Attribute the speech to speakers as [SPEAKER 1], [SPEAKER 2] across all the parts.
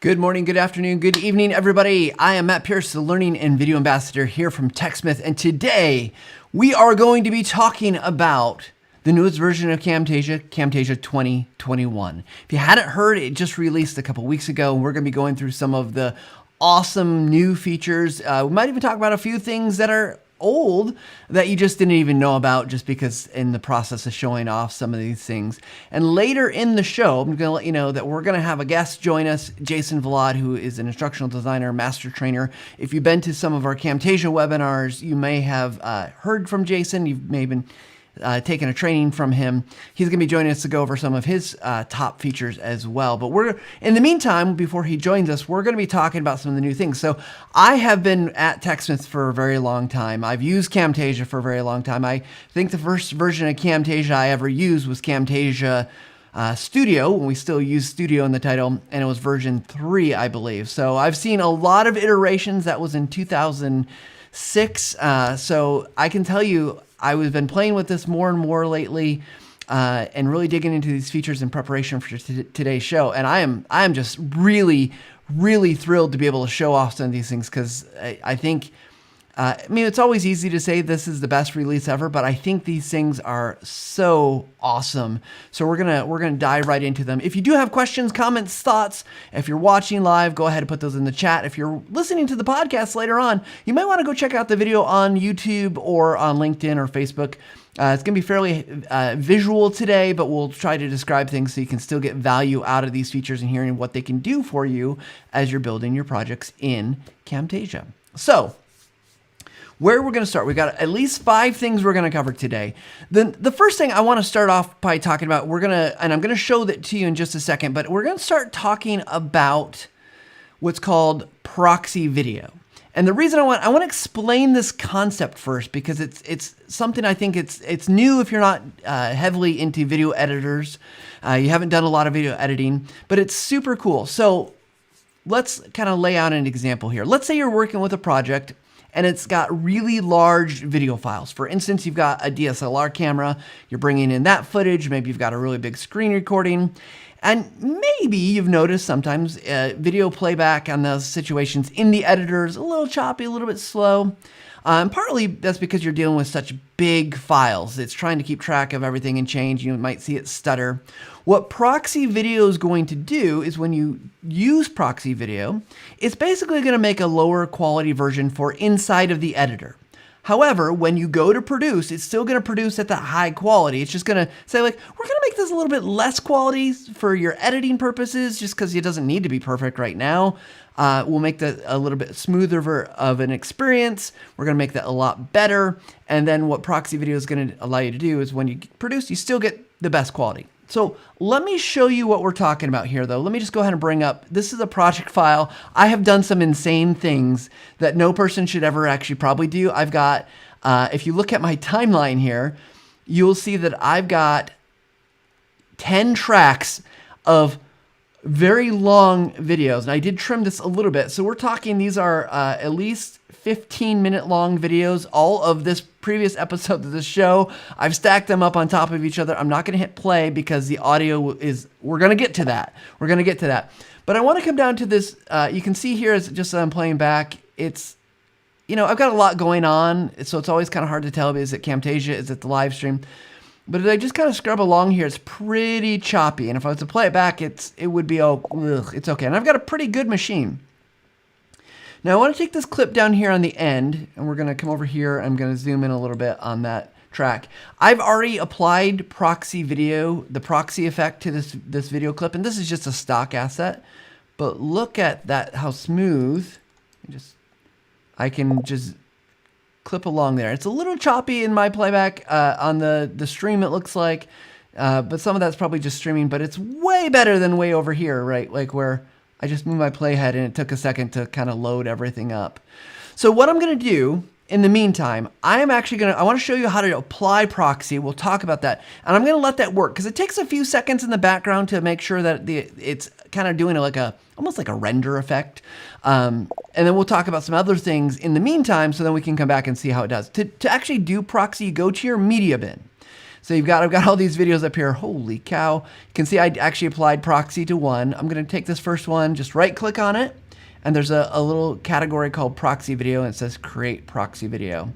[SPEAKER 1] Good morning, good afternoon, good evening, everybody. I am Matt Pierce, the Learning and Video Ambassador here from TechSmith, and today we are going to be talking about the newest version of Camtasia, Camtasia 2021. If you hadn't heard, it just released a couple weeks ago, and we're going to be going through some of the awesome new features. We might even talk about a few things that are old that you just didn't even know about just because in the process of showing off some of these things. And later in the show, I'm going to let you know that we're going to have a guest join us, Jason Vlad, who is an instructional designer, master trainer. If you've been to some of our Camtasia webinars, you may have heard from Jason. You've maybe taken a training from him. He's going to be joining us to go over some of his top features as well. But we're in the meantime, before he joins us, we're going to be talking about some of the new things. So I have been at TechSmith for a very long time. I've used Camtasia for a very long time. I think the first version of Camtasia I ever used was Camtasia Studio, when we still use Studio in the title, and it was version 3, I believe. So I've seen a lot of iterations. That was in 2006. So I can tell you, I've been playing with this more and more lately, and really digging into these features in preparation for today's show. And I am just really, really thrilled to be able to show off some of these things because I think, it's always easy to say this is the best release ever, but I think these things are so awesome. So we're gonna dive right into them. If you do have questions, comments, thoughts, if you're watching live, go ahead and put those in the chat. If you're listening to the podcast later on, you might want to go check out the video on YouTube or on LinkedIn or Facebook. It's going to be fairly visual today, but we'll try to describe things so you can still get value out of these features and hearing what they can do for you as you're building your projects in Camtasia. So where we're going to start, we've got at least 5 things we're going to cover today. The first thing I want to start off by talking about, and I'm going to show that to you in just a second, but we're going to start talking about what's called proxy video. And the reason I want to explain this concept first, because it's something I think it's new if you're not heavily into video editors. You haven't done a lot of video editing, but it's super cool. So let's kind of lay out an example here. Let's say you're working with a project and it's got really large video files. For instance, you've got a DSLR camera, you're bringing in that footage, maybe you've got a really big screen recording, and maybe you've noticed sometimes video playback on those situations in the editor is a little choppy, a little bit slow. And partly that's because you're dealing with such big files. It's trying to keep track of everything and change. You might see it stutter. What proxy video is going to do is when you use proxy video, it's basically going to make a lower quality version for inside of the editor. However, when you go to produce, it's still going to produce at that high quality. It's just going to say, like, we're going to make this a little bit less quality for your editing purposes, just because it doesn't need to be perfect right now. We'll make that a little bit smoother of an experience. We're going to make that a lot better. And then what proxy video is going to allow you to do is when you produce, you still get the best quality. So let me show you what we're talking about here, though. Let me just go ahead and bring up, this is a project file. I have done some insane things that no person should ever actually probably do. I've got, if you look at my timeline here, you'll see that I've got 10 tracks of very long videos. And I did trim this a little bit. So we're talking, these are at least 15-minute long videos, all of this previous episode of the show. I've stacked them up on top of each other. I'm not going to hit play because the audio is, we're going to get to that. We're going to get to that. But I want to come down to this. You can see here, as just as I'm playing back, it's, I've got a lot going on. So it's always kind of hard to tell, is it Camtasia? Is it the live stream? But if I just kind of scrub along here, it's pretty choppy. And if I was to play it back, it would be, it's okay. And I've got a pretty good machine. Now I want to take this clip down here on the end, and we're going to come over here. I'm going to zoom in a little bit on that track. I've already applied proxy video, the proxy effect to this video clip, and this is just a stock asset. But look at that, how smooth. I can just clip along there. It's a little choppy in my playback on the stream, it looks like, but some of that's probably just streaming, but it's way better than way over here, right? Like where I just moved my playhead and it took a second to kind of load everything up. So what I'm going to do in the meantime, I want to show you how to apply proxy. We'll talk about that. And I'm going to let that work because it takes a few seconds in the background to make sure that it's kind of doing almost like a render effect. And then we'll talk about some other things in the meantime, so then we can come back and see how it does. To actually do proxy, go to your media bin. So I've got all these videos up here. Holy cow. You can see I actually applied proxy to one. I'm going to take this first one, just right click on it. And there's a little category called proxy video, and it says create proxy video.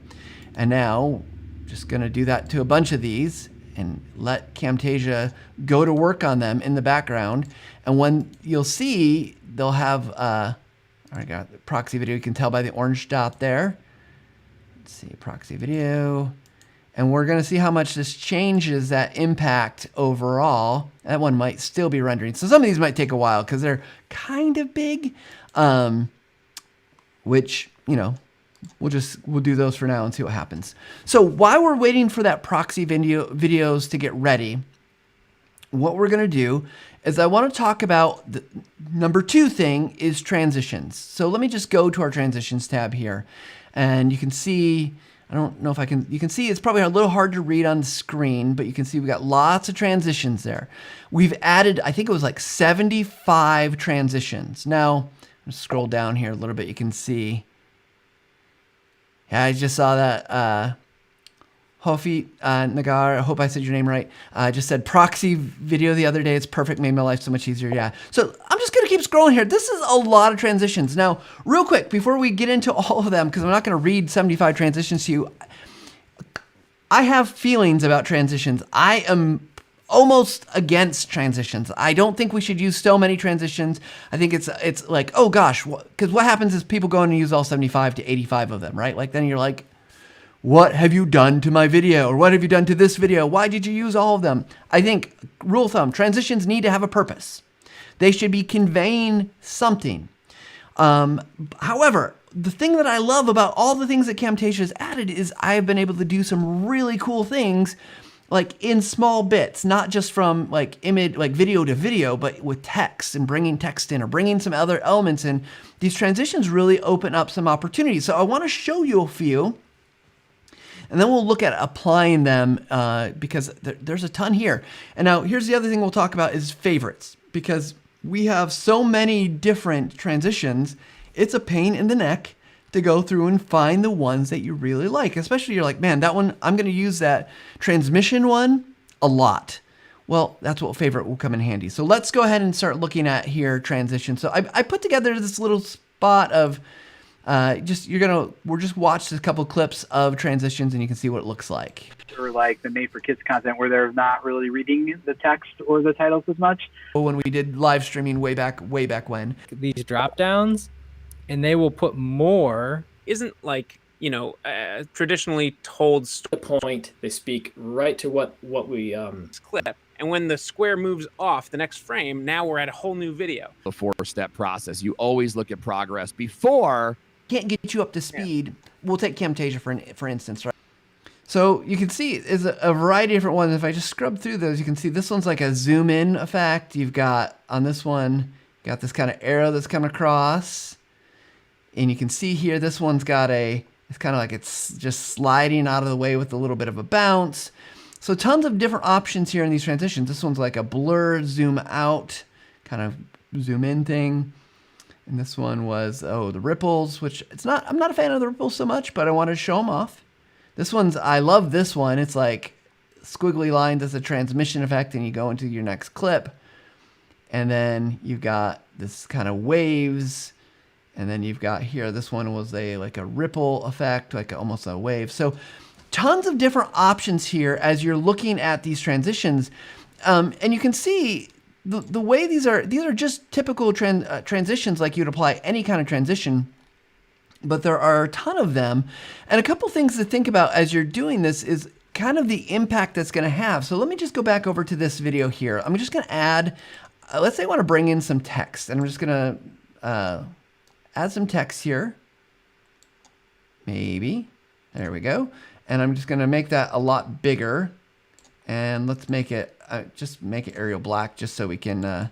[SPEAKER 1] And now just going to do that to a bunch of these and let Camtasia go to work on them in the background. And when you'll see, they'll have, I got the proxy video. You can tell by the orange dot there. Let's see, proxy video. And we're going to see how much this changes that impact overall. That one might still be rendering. So some of these might take a while because they're kind of big, which, you know, we'll do those for now and see what happens. So while we're waiting for that proxy videos to get ready, what we're going to do is I want to talk about the number 2 thing is transitions. So let me just go to our transitions tab here, and you can see, I don't know if I can, you can see it's probably a little hard to read on the screen, but you can see we got lots of transitions there. We've added, I think it was like 75 transitions. Now, let's scroll down here a little bit. You can see, yeah, I just saw that Hofi Nagar, I hope I said your name right, just said proxy video the other day. It's perfect, made my life so much easier. Yeah. So I'm just going to keep scrolling here. This is a lot of transitions. Now, real quick, before we get into all of them, because I'm not going to read 75 transitions to you, I have feelings about transitions. I am almost against transitions. I don't think we should use so many transitions. I think it's like, oh gosh, because what happens is people go in and use all 75 to 85 of them, right? Like then you're like, what have you done to my video? Or what have you done to this video? Why did you use all of them? I think, rule of thumb, transitions need to have a purpose. They should be conveying something. However, the thing that I love about all the things that Camtasia has added is I've been able to do some really cool things like in small bits, not just from like image, like video to video, but with text and bringing text in or bringing some other elements in. These transitions really open up some opportunities. So I want to show you a few. And then we'll look at applying them because there's a ton here. And now here's the other thing we'll talk about is favorites. Because we have so many different transitions, it's a pain in the neck to go through and find the ones that you really like. Especially you're like, man, that one, I'm going to use that transmission one a lot. Well, that's what favorite will come in handy. So let's go ahead and start looking at here transition. So I put together this little spot of we'll just watch a couple clips of transitions and you can see what it looks like.
[SPEAKER 2] Or like the made for kids content where they're not really reading the text or the titles as much.
[SPEAKER 1] When we did live streaming way back when.
[SPEAKER 3] These drop downs, and they will put more.
[SPEAKER 4] Isn't like, you know, traditionally told
[SPEAKER 5] the point. They speak right to what we
[SPEAKER 4] clip. And when the square moves off the next frame, now we're at a whole new video.
[SPEAKER 6] The 4-step process. You always look at progress before.
[SPEAKER 1] Can't get you up to speed. Yeah. We'll take Camtasia for instance, right? So you can see it's a variety of different ones. If I just scrub through those, you can see this one's like a zoom in effect. You've got on this one, got this kind of arrow that's coming across. And you can see here, this one's got it's kind of like it's just sliding out of the way with a little bit of a bounce. So tons of different options here in these transitions. This one's like a blur, zoom out, kind of zoom in thing. And this one was, the ripples, which I'm not a fan of the ripples so much, but I wanted to show them off. I love this one. It's like squiggly lines as a transmission effect, and you go into your next clip. And then you've got this kind of waves. And then you've got here, this one was like a ripple effect, like almost a wave. So tons of different options here as you're looking at these transitions. And you can see the way these are just typical transitions like you'd apply any kind of transition, but there are a ton of them. And a couple things to think about as you're doing this is kind of the impact that's going to have. So let me just go back over to this video here. I'm just going to add, let's say I want to bring in some text, and I'm just going to add some text here. Maybe. There we go. And I'm just going to make that a lot bigger. And let's make it, just make it Arial black just so we can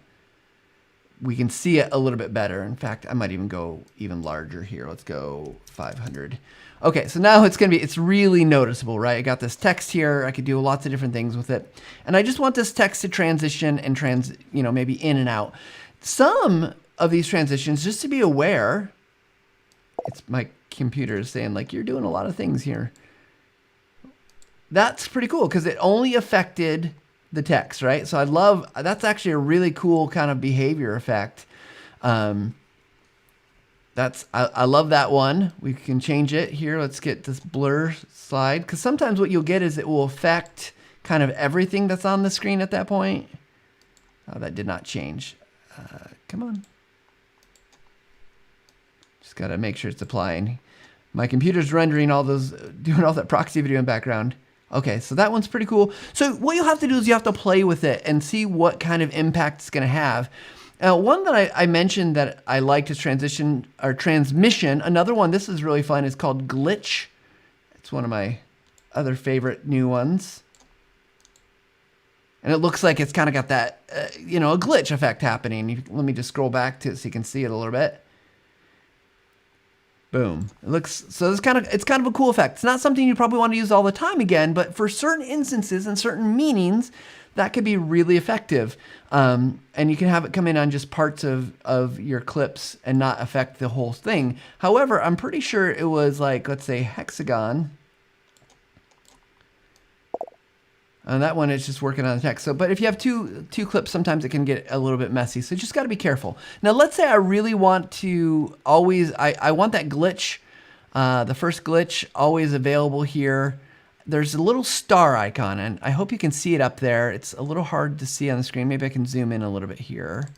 [SPEAKER 1] see it a little bit better. In fact, I might even go even larger here. Let's go 500. Okay, so now it's really noticeable, right? I got this text here. I could do lots of different things with it. And I just want this text to transition and maybe in and out. Some of these transitions, just to be aware, it's my computer is saying like, you're doing a lot of things here. that's pretty cool because it only affected the text, right? So I love, that's actually a really cool kind of behavior effect. I love that one. We can change it here. Let's get this blur slide, because sometimes what you'll get is it will affect kind of everything that's on the screen at that point. Oh, that did not change. Come on. Just got to make sure it's applying. My computer's rendering all those, doing all that proxy video in background. Okay, so that one's pretty cool. So what you'll have to do is you have to play with it and see what kind of impact it's going to have. One that I mentioned that I liked is transition or transmission. Another one, this is really fun, is called glitch. It's one of my other favorite new ones. And it looks like it's kind of got that, you know, a glitch effect happening. Let me just scroll back to it so you can see it a little bit. Boom. It looks, so it's kind of a cool effect. It's not something you probably want to use all the time again, but for certain instances and certain meanings, that could be really effective. And you can have it come in on just parts of your clips and not affect the whole thing. However, I'm pretty sure it was like, let's say hexagon. And that one is just working on the text. So, but if you have two clips, sometimes it can get a little bit messy. So you just got to be careful. Now, let's say I really want to always, I want that glitch, the first glitch always available here. There's a little star icon, and I hope you can see it up there. It's a little hard to see on the screen. Maybe I can zoom in a little bit here.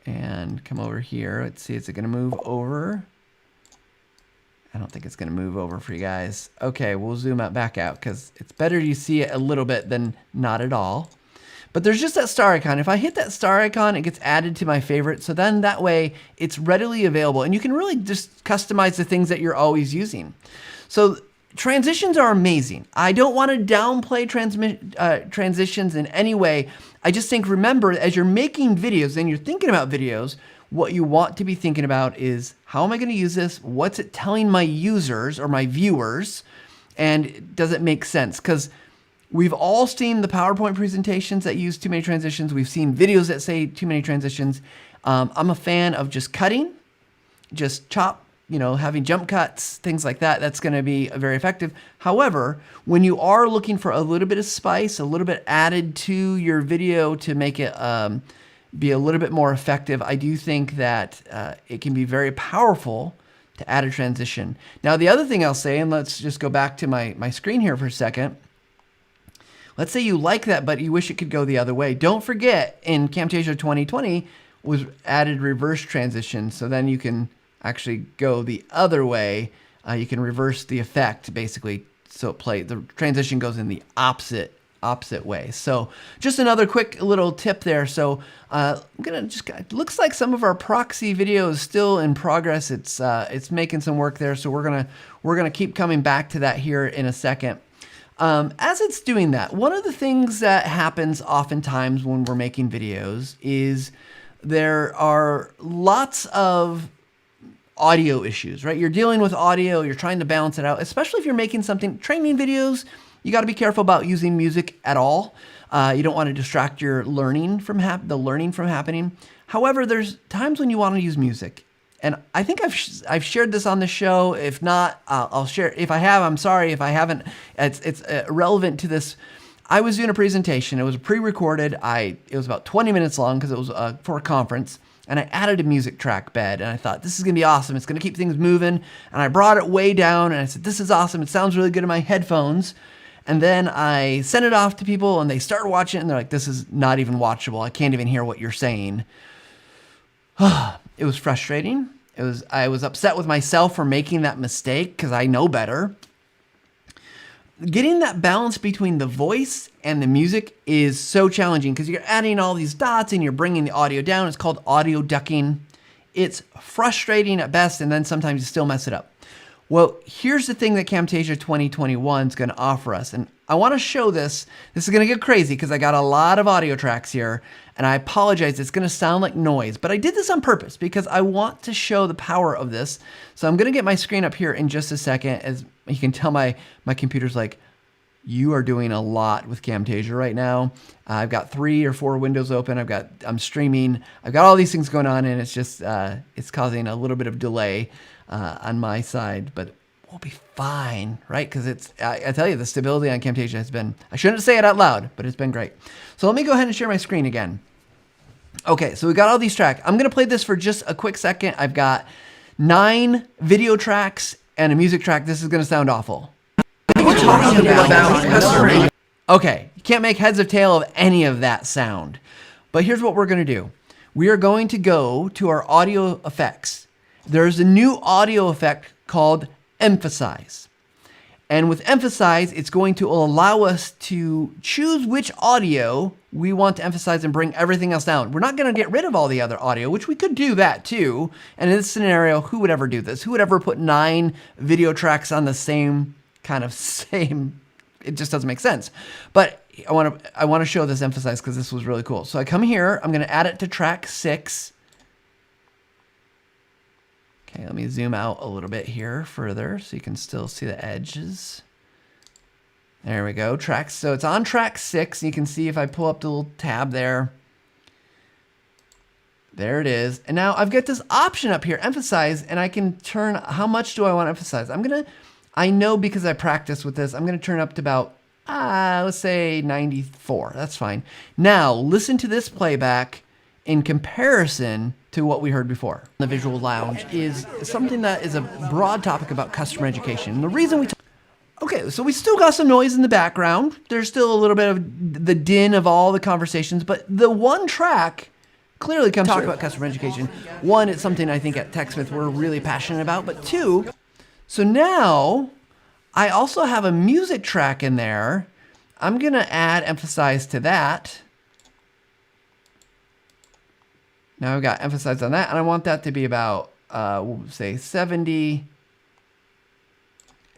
[SPEAKER 1] And come over here. Let's see, is it going to move over? I don't think it's going to move over for you guys. Okay, we'll zoom out back out because it's better you see it a little bit than not at all. But there's just that star icon. If I hit that star icon, it gets added to my favorite. So then that way it's readily available and you can really just customize the things that you're always using. So transitions are amazing. I don't want to downplay transitions in any way. I just think, remember, as you're making videos and you're thinking about videos, what you want to be thinking about is, how am I going to use this? What's it telling my users or my viewers? And does it make sense? Because we've all seen the PowerPoint presentations that use too many transitions. We've seen videos that say too many transitions. I'm a fan of just cutting, just chop, you know, having jump cuts, things like that. That's going to be very effective. However, when you are looking for a little bit of spice, a little bit added to your video to make it be a little bit more effective, I do think that it can be very powerful to add a transition. Now, the other thing I'll say, and let's just go back to my screen here for a second. Let's say you like that, but you wish it could go the other way. Don't forget, in Camtasia 2020 was added reverse transition. So then you can actually go the other way. You can reverse the effect, basically. So the transition goes in the opposite way. So just another quick little tip there. So I'm gonna it looks like some of our proxy video is still in progress. It's making some work there. So we're gonna keep coming back to that here in a second. As it's doing that, one of the things that happens oftentimes when we're making videos is there are lots of audio issues, right? You're dealing with audio, you're trying to balance it out, especially if you're making something, training videos. You got to be careful about using music at all. You don't want to distract your learning from the learning from happening. However, there's times when you want to use music. And I think I've shared this on the show. If not, I'll share. If I have, I'm sorry. If I haven't, it's relevant to this. I was doing a presentation. It was pre-recorded. It was about 20 minutes long because it was for a conference. And I added a music track bed. And I thought, this is going to be awesome. It's going to keep things moving. And I brought it way down. And I said, this is awesome. It sounds really good in my headphones. And then I sent it off to people. And they started watching it. And they're like, this is not even watchable. I can't even hear what you're saying. It was frustrating. I was upset with myself for making that mistake because I know better. Getting that balance between the voice and the music is so challenging because you're adding all these dots and you're bringing the audio down. It's called audio ducking. It's frustrating at best, and then sometimes you still mess it up. Well, here's the thing that Camtasia 2021 is going to offer us. And I want to show this. This is going to get crazy because I got a lot of audio tracks here. And I apologize, it's going to sound like noise. But I did this on purpose because I want to show the power of this. So I'm going to get my screen up here in just a second. As you can tell, my computer's like, you are doing a lot with Camtasia right now. I've got 3 or 4 windows open. I'm streaming. I've got all these things going on, and it's just it's causing a little bit of delay on my side. But we'll be fine, right? Because I tell you, the stability on Camtasia has been, I shouldn't say it out loud, but it's been great. So let me go ahead and share my screen again. Okay, so we got all these tracks. I'm gonna play this for just a quick second. I've got 9 video tracks and a music track. This is gonna sound awful. We're talking about customer. Okay, you can't make heads or tail of any of that sound. But here's what we're gonna do. We are going to go to our audio effects. There's a new audio effect called emphasize. And with emphasize, it's going to allow us to choose which audio we want to emphasize and bring everything else down. We're not going to get rid of all the other audio, which we could do that too. And in this scenario, who would ever do this? Who would ever put 9 video tracks on the same, it just doesn't make sense. But I want to show this emphasize because this was really cool. So I come here, I'm going to add it to track 6. Okay, let me zoom out a little bit here further so you can still see the edges. There we go, tracks. So it's on track 6. You can see if I pull up the little tab there. There it is. And now I've got this option up here, emphasize, and I can turn, how much do I want to emphasize? I know because I practiced with this, I'm gonna turn up to about, let's say 94, that's fine. Now, listen to this playback in comparison to what we heard before. The Visual Lounge is something that is a broad topic about customer education. And the reason we okay, so we still got some noise in the background. There's still a little bit of the din of all the conversations, but the one track clearly comes talk about customer education. One, it's something I think at TechSmith we're really passionate about, but 2, so now I also have a music track in there. I'm gonna add emphasize to that. Now I've got emphasize on that, and I want that to be about, we'll say 70.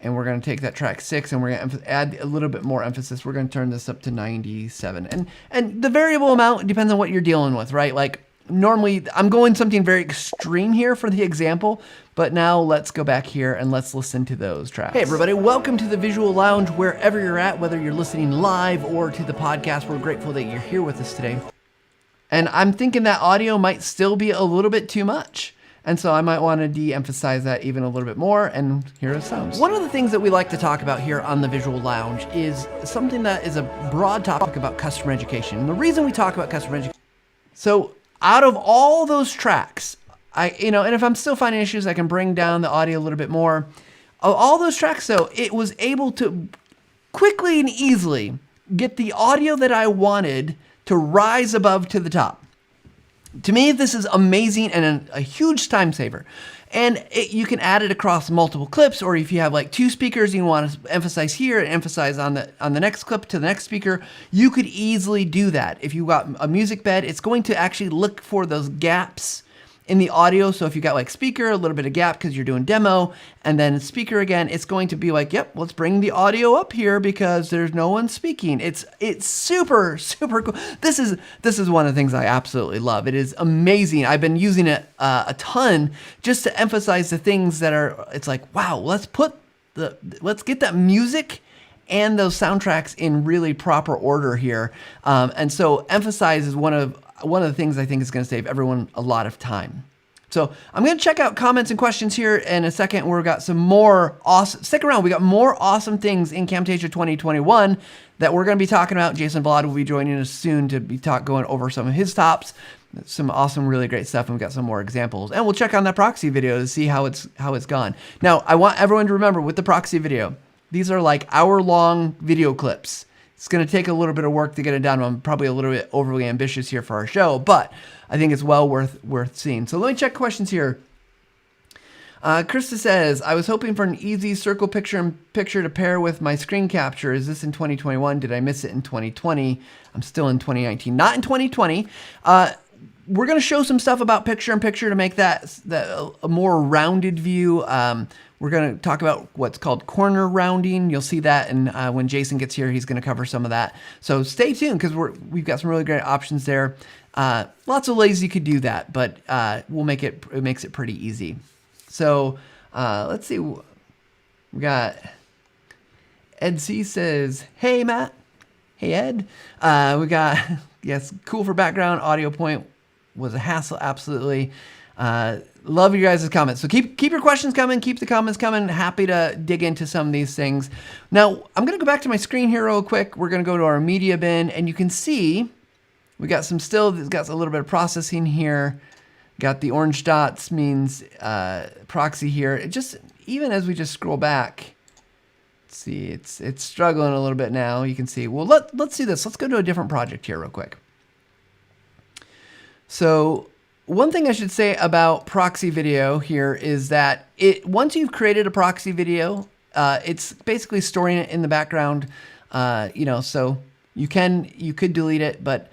[SPEAKER 1] And we're gonna take that track 6 and we're gonna add a little bit more emphasis. We're gonna turn this up to 97. And the variable amount depends on what you're dealing with, right? Like normally I'm going something very extreme here for the example, but now let's go back here and let's listen to those tracks. Hey everybody, welcome to the Visual Lounge wherever you're at, whether you're listening live or to the podcast. We're grateful that you're here with us today. And I'm thinking that audio might still be a little bit too much. And so I might want to de-emphasize that even a little bit more, and here it sounds. One of the things that we like to talk about here on the Visual Lounge is something that is a broad topic about customer education. And the reason we talk about customer education, so out of all those tracks, and if I'm still finding issues, I can bring down the audio a little bit more. Of all those tracks though, it was able to quickly and easily get the audio that I wanted to rise above to the top. To me, this is amazing and a huge time saver. And you can add it across multiple clips, or if you have like 2 speakers, you want to emphasize here and emphasize on the next clip to the next speaker, you could easily do that. If you got a music bed, it's going to actually look for those gaps in the audio. So if you got like speaker, a little bit of gap because you're doing demo, and then speaker again, it's going to be like, yep, let's bring the audio up here because there's no one speaking. It's super, super cool. This is one of the things I absolutely love. It is amazing. I've been using it a ton just to emphasize the things that are, it's like, wow, let's get that music and those soundtracks in really proper order here. And so emphasize is one of the things I think is going to save everyone a lot of time. So I'm going to check out comments and questions here in a second. We've got some more awesome, stick around. We got more awesome things in Camtasia 2021 that we're going to be talking about. Jason Vlad will be joining us soon to be going over some of his tops. Some awesome, really great stuff. And we've got some more examples. And we'll check on that proxy video to see how it's gone. Now, I want everyone to remember with the proxy video, these are like hour-long video clips. It's going to take a little bit of work to get it done. I'm probably a little bit overly ambitious here for our show, but I think it's well worth seeing. So let me check questions here. Krista says, I was hoping for an easy circle picture to pair with my screen capture. Is this in 2021? Did I miss it in 2020? I'm still in 2019, not in 2020. We're going to show some stuff about picture-in-picture to make that a more rounded view. We're going to talk about what's called corner rounding. You'll see that, and when Jason gets here, he's going to cover some of that. So stay tuned because we've got some really great options there. Lots of ways you could do that, but it makes it pretty easy. So let's see. We got Ed C says, "Hey Matt, hey Ed." We got yes, cool for background audio point was a hassle, absolutely. Love you guys' comments. So keep your questions coming. Keep the comments coming. Happy to dig into some of these things. Now, I'm going to go back to my screen here real quick. We're going to go to our media bin, and you can see we got some still, it's got a little bit of processing here. Got the orange dots means proxy here. It just, even as we just scroll back, see, it's struggling a little bit now. You can see, well, let's see this. Let's go to a different project here real quick. So one thing I should say about proxy video here is that once you've created a proxy video, it's basically storing it in the background, so you could delete it, but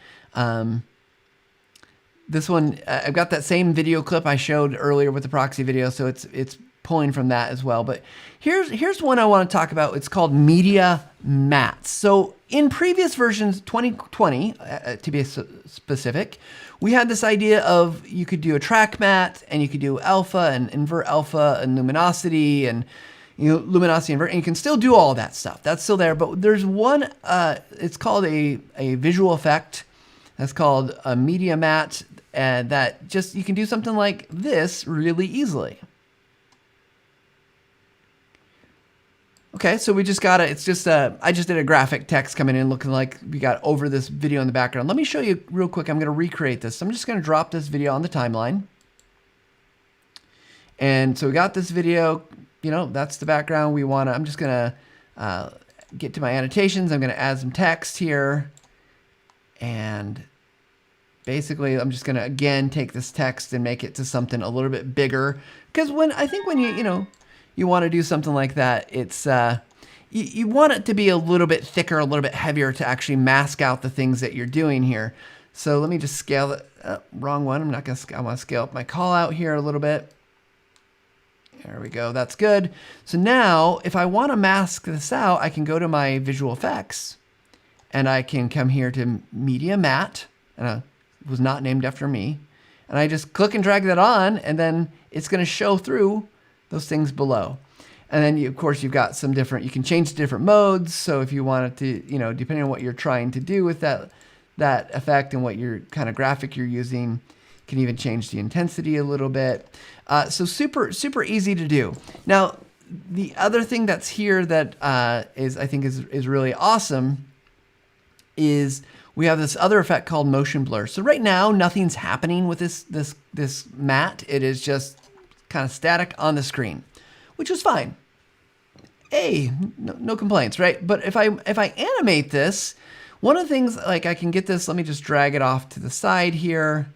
[SPEAKER 1] this one, I've got that same video clip I showed earlier with the proxy video, so it's pulling from that as well. But here's one I want to talk about. It's called media mats. So in previous versions, 2020 to be specific, we had this idea of you could do a track mat, and you could do alpha and invert alpha and luminosity and luminosity invert, and you can still do all that stuff. That's still there. But there's one. It's called a visual effect. That's called a media mat, and that just you can do something like this really easily. Okay, so we just got it. It's just I just did a graphic text coming in looking like we got over this video in the background. Let me show you real quick. I'm going to recreate this. I'm just going to drop this video on the timeline. And so we got this video, that's the background we want to. I'm just going to get to my annotations. I'm going to add some text here. And basically, I'm just going to, again, take this text and make it to something a little bit bigger. Because when you want to do something like that, it's you want it to be a little bit thicker, a little bit heavier to actually mask out the things that you're doing here. So let me just scale it. Wrong one. I want to scale up my call out here a little bit. There we go. That's good. So now if I want to mask this out, I can go to my visual effects and I can come here to media mat, and it was not named after me. And I just click and drag that on, and then it's going to show through those things below. And then of course you've got some different, you can change different modes. So if you wanted to, depending on what you're trying to do with that effect and what your kind of graphic you're using, you can even change the intensity a little bit. So super easy to do. Now, the other thing that's here that I think is really awesome is we have this other effect called motion blur. So right now nothing's happening with this mat. It is just kind of static on the screen, which is fine. Hey, no complaints, right? But if I animate this, one of the things, like I can get this, let me just drag it off to the side here,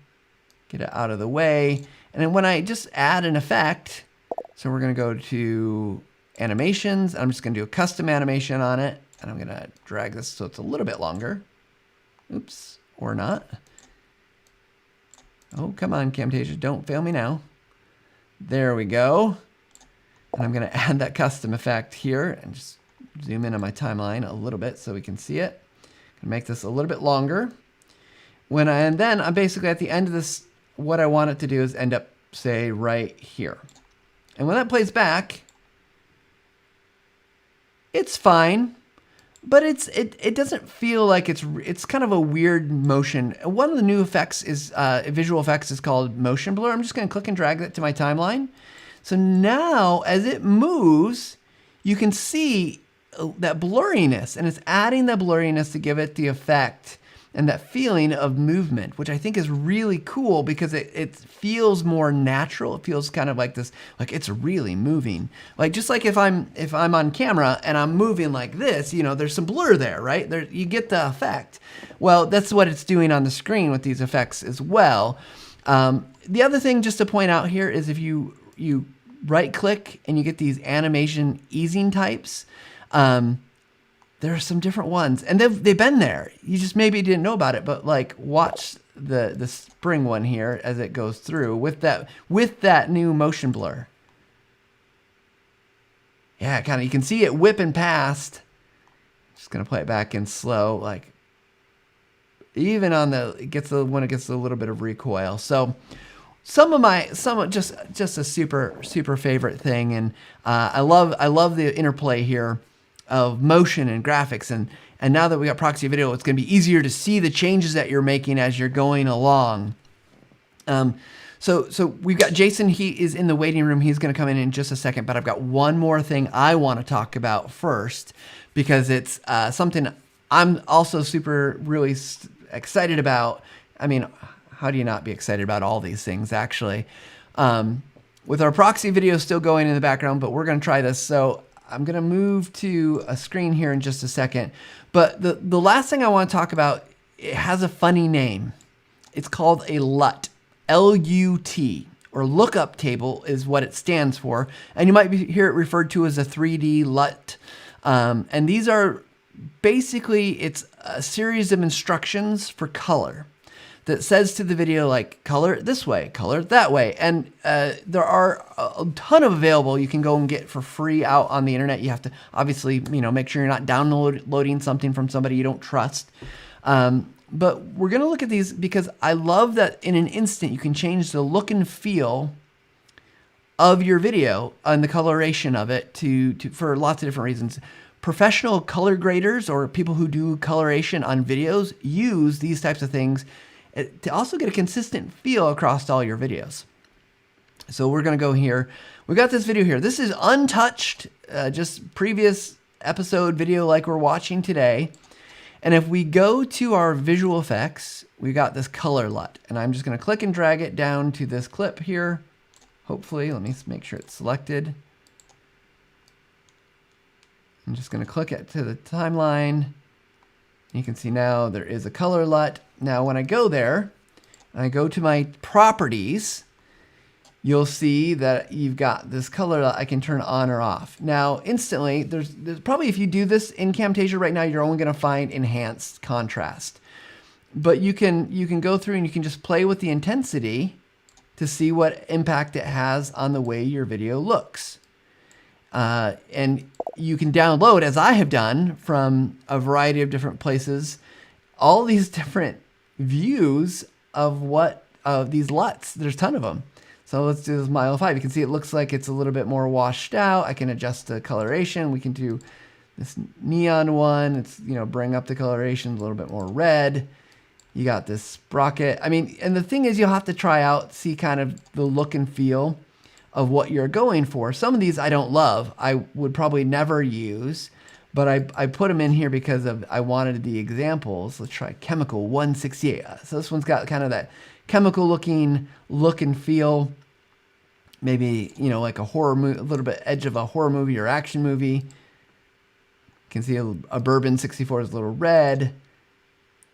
[SPEAKER 1] get it out of the way. And then when I just add an effect, so we're going to go to animations. I'm just going to do a custom animation on it. And I'm going to drag this so it's a little bit longer. Oops, or not. Oh, come on, Camtasia, don't fail me now. There we go. And I'm going to add that custom effect here and just zoom in on my timeline a little bit so we can see it. I'm going to make this a little bit longer. And then I'm basically at the end of this, what I want it to do is end up, say, right here. And when that plays back, it's fine. But it doesn't feel like it's kind of a weird motion. One of the new effects is visual effects is called motion blur. I'm just going to click and drag that to my timeline. So now as it moves, you can see that blurriness, and it's adding the blurriness to give it the effect and that feeling of movement, which I think is really cool because it feels more natural. It feels kind of like this, like it's really moving. Like just like if I'm on camera and I'm moving like this, there's some blur there, right? You get the effect. Well, that's what it's doing on the screen with these effects as well. The other thing just to point out here is if you right click and you get these animation easing types, there are some different ones, and they've been there. You just maybe didn't know about it, but like watch the spring one here as it goes through with that new motion blur. Yeah, kind of you can see it whipping past. Just gonna play it back in slow, like even on when it gets a little bit of recoil. So just a super favorite thing, and I love the interplay here of motion and graphics, and now that we got proxy video, it's going to be easier to see the changes that you're making as you're going along. So we've got Jason. He is in the waiting room. He's going to come in just a second, but I've got one more thing I want to talk about first because it's something I'm also really excited about. I mean, how do you not be excited about all these things, actually? With our proxy video still going in the background, but we're going to try this. So I'm going to move to a screen here in just a second. But the last thing I want to talk about, it has a funny name. It's called a LUT. LUT, or lookup table is what it stands for. And you might hear it referred to as a 3D LUT. And these are basically, it's a series of instructions for color that says to the video, like, color it this way, color it that way. And there are a ton of available you can go and get for free out on the internet. You have to obviously, make sure you're not downloading something from somebody you don't trust. But we're going to look at these because I love that in an instant you can change the look and feel of your video and the coloration of it for lots of different reasons. Professional color graders or people who do coloration on videos use these types of things to also get a consistent feel across all your videos. So we're going to go here. We got this video here. This is untouched, just previous episode video like we're watching today. And if we go to our visual effects, we got this color LUT. And I'm just going to click and drag it down to this clip here. Hopefully, let me make sure it's selected. I'm just going to click it to the timeline. You can see now there is a color LUT. Now when I go there, and I go to my properties, you'll see that you've got this color LUT I can turn on or off. Now instantly, there's probably, if you do this in Camtasia right now, you're only going to find enhanced contrast. But you can go through and you can just play with the intensity to see what impact it has on the way your video looks. And you can download, as I have done, from a variety of different places, all these different views of these LUTs. There's a ton of them. So let's do this mile 5. You can see it looks like it's a little bit more washed out. I can adjust the coloration. We can do this neon one. It's, bring up the coloration a little bit more red. You got this sprocket. I mean, and the thing is you'll have to try out, see kind of the look and feel of what you're going for. Some of these I don't love. I would probably never use, but I put them in here because I wanted the examples. Let's try Chemical 168. So this one's got kind of that chemical looking look and feel. Maybe, like a horror movie, a little bit edge of a horror movie or action movie. You can see a Bourbon 64 is a little red.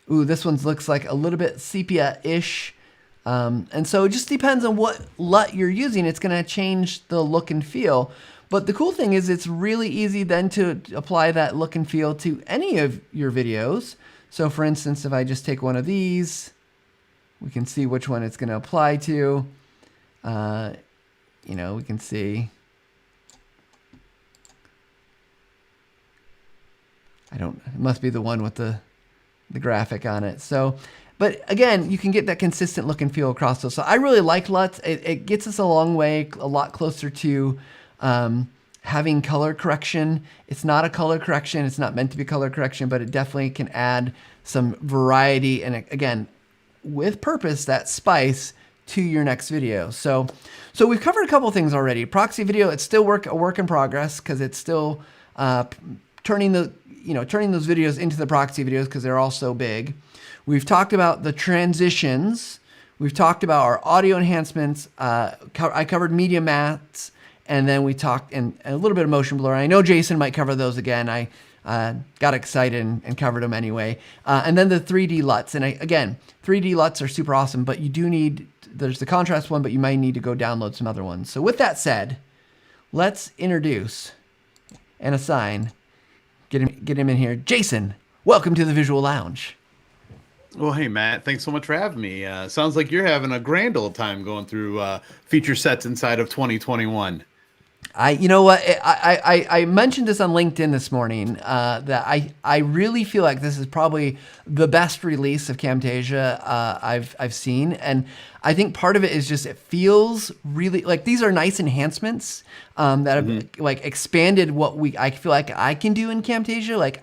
[SPEAKER 1] Ooh, this one looks like a little bit sepia-ish. And so it just depends on what LUT you're using. It's going to change the look and feel. But the cool thing is it's really easy then to apply that look and feel to any of your videos. So for instance, if I just take one of these, we can see which one it's going to apply to. We can see. It must be the one with the graphic on it. So, but again, you can get that consistent look and feel across those. So I really like LUTs. It gets us a long way, a lot closer to having color correction. It's not a color correction. It's not meant to be color correction, but it definitely can add some variety. And again, with purpose, that spice to your next video. So we've covered a couple things already. Proxy video, it's still a work in progress because it's still turning those videos into the proxy videos because they're all so big. We've talked about the transitions. We've talked about our audio enhancements. I covered media mats, and then we talked and a little bit of motion blur. I know Jason might cover those again. I got excited and covered them anyway. And then the 3D LUTs. And again, 3D LUTs are super awesome, but there's the contrast one, but you might need to go download some other ones. So with that said, let's introduce and assign, get him in here. Jason, welcome to the Visual Lounge.
[SPEAKER 7] Well, hey, Matt, thanks so much for having me. Sounds like you're having a grand old time going through feature sets inside of 2021.
[SPEAKER 1] You know what? I mentioned this on LinkedIn this morning that I really feel like this is probably the best release of Camtasia I've seen, and I think part of it is just it feels really like these are nice enhancements that have like expanded what I feel like I can do in Camtasia. Like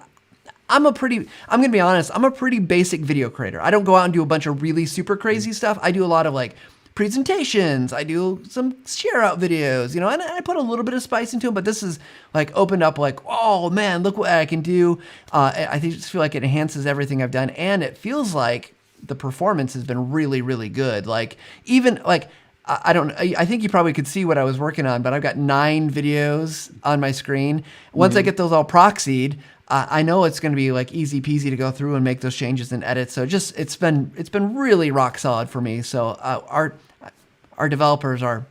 [SPEAKER 1] I'm gonna be honest, I'm a pretty basic video creator. I don't go out and do a bunch of really super crazy stuff. I do a lot of like presentations. I do some share out videos, and I put a little bit of spice into them, but this is like opened up like, oh man, look what I can do. I just feel like it enhances everything I've done. And it feels like the performance has been really, really good. Like even like, I think you probably could see what I was working on, but I've got 9 videos on my screen. Once I get those all proxied, I know it's going to be like easy peasy to go through and make those changes and edit. So just it's been really rock solid for me. So our developers are,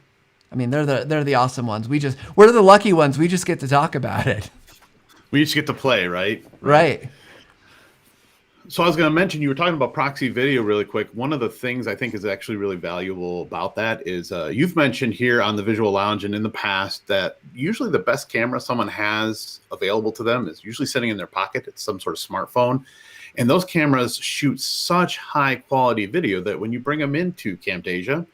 [SPEAKER 1] I mean, they're the awesome ones. We're the lucky ones. We just get to talk about it.
[SPEAKER 7] We just get to play, right?
[SPEAKER 1] Right.
[SPEAKER 7] So I was going to mention, you were talking about proxy video really quick. One of the things I think is actually really valuable about that is you've mentioned here on the Visual Lounge and in the past that usually the best camera someone has available to them is usually sitting in their pocket. It's some sort of smartphone. And those cameras shoot such high quality video that when you bring them into Camtasia,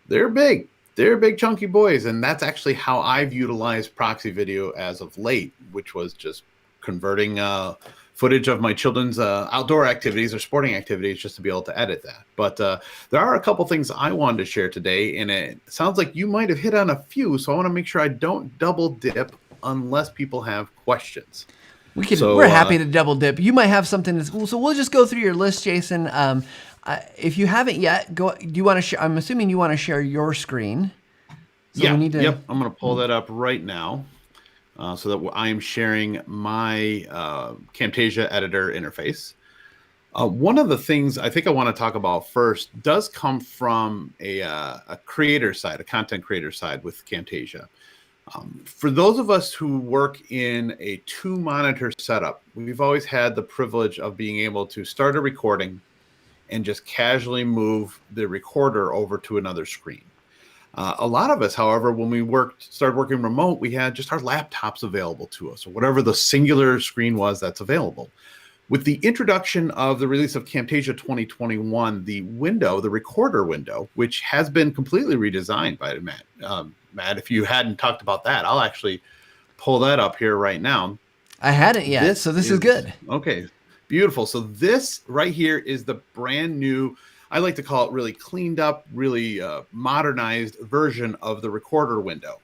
[SPEAKER 7] they're big. They're big chunky boys. And that's actually how I've utilized proxy video as of late, which was just converting footage of my children's outdoor activities or sporting activities just to be able to edit that. But there are a couple things I wanted to share today, and it sounds like you might have hit on a few, so I want to make sure I don't double dip unless people have questions.
[SPEAKER 1] We're happy to double dip. You might have something so we'll just go through your list, Jason. If you haven't yet, do you want to share? I'm assuming you want to share your screen. So
[SPEAKER 7] yeah.
[SPEAKER 1] We need to,
[SPEAKER 7] Yep. I'm going to pull that up right now. So that I am sharing my Camtasia editor interface. One of the things I think I want to talk about first does come from a creator side, a content creator side with Camtasia. For those of us who work in a 2-monitor setup, we've always had the privilege of being able to start a recording and just casually move the recorder over to another screen. A lot of us, however, when we started working remote, we had just our laptops available to us, or whatever the singular screen was that's available. With the introduction of the release of Camtasia 2021, the recorder window, which has been completely redesigned by Matt. Matt, if you hadn't talked about that, I'll actually pull that up here right now.
[SPEAKER 1] I hadn't yet, so this is good.
[SPEAKER 7] Okay, beautiful. So this right here is the brand new, I like to call it really cleaned up, really modernized version of the recorder window.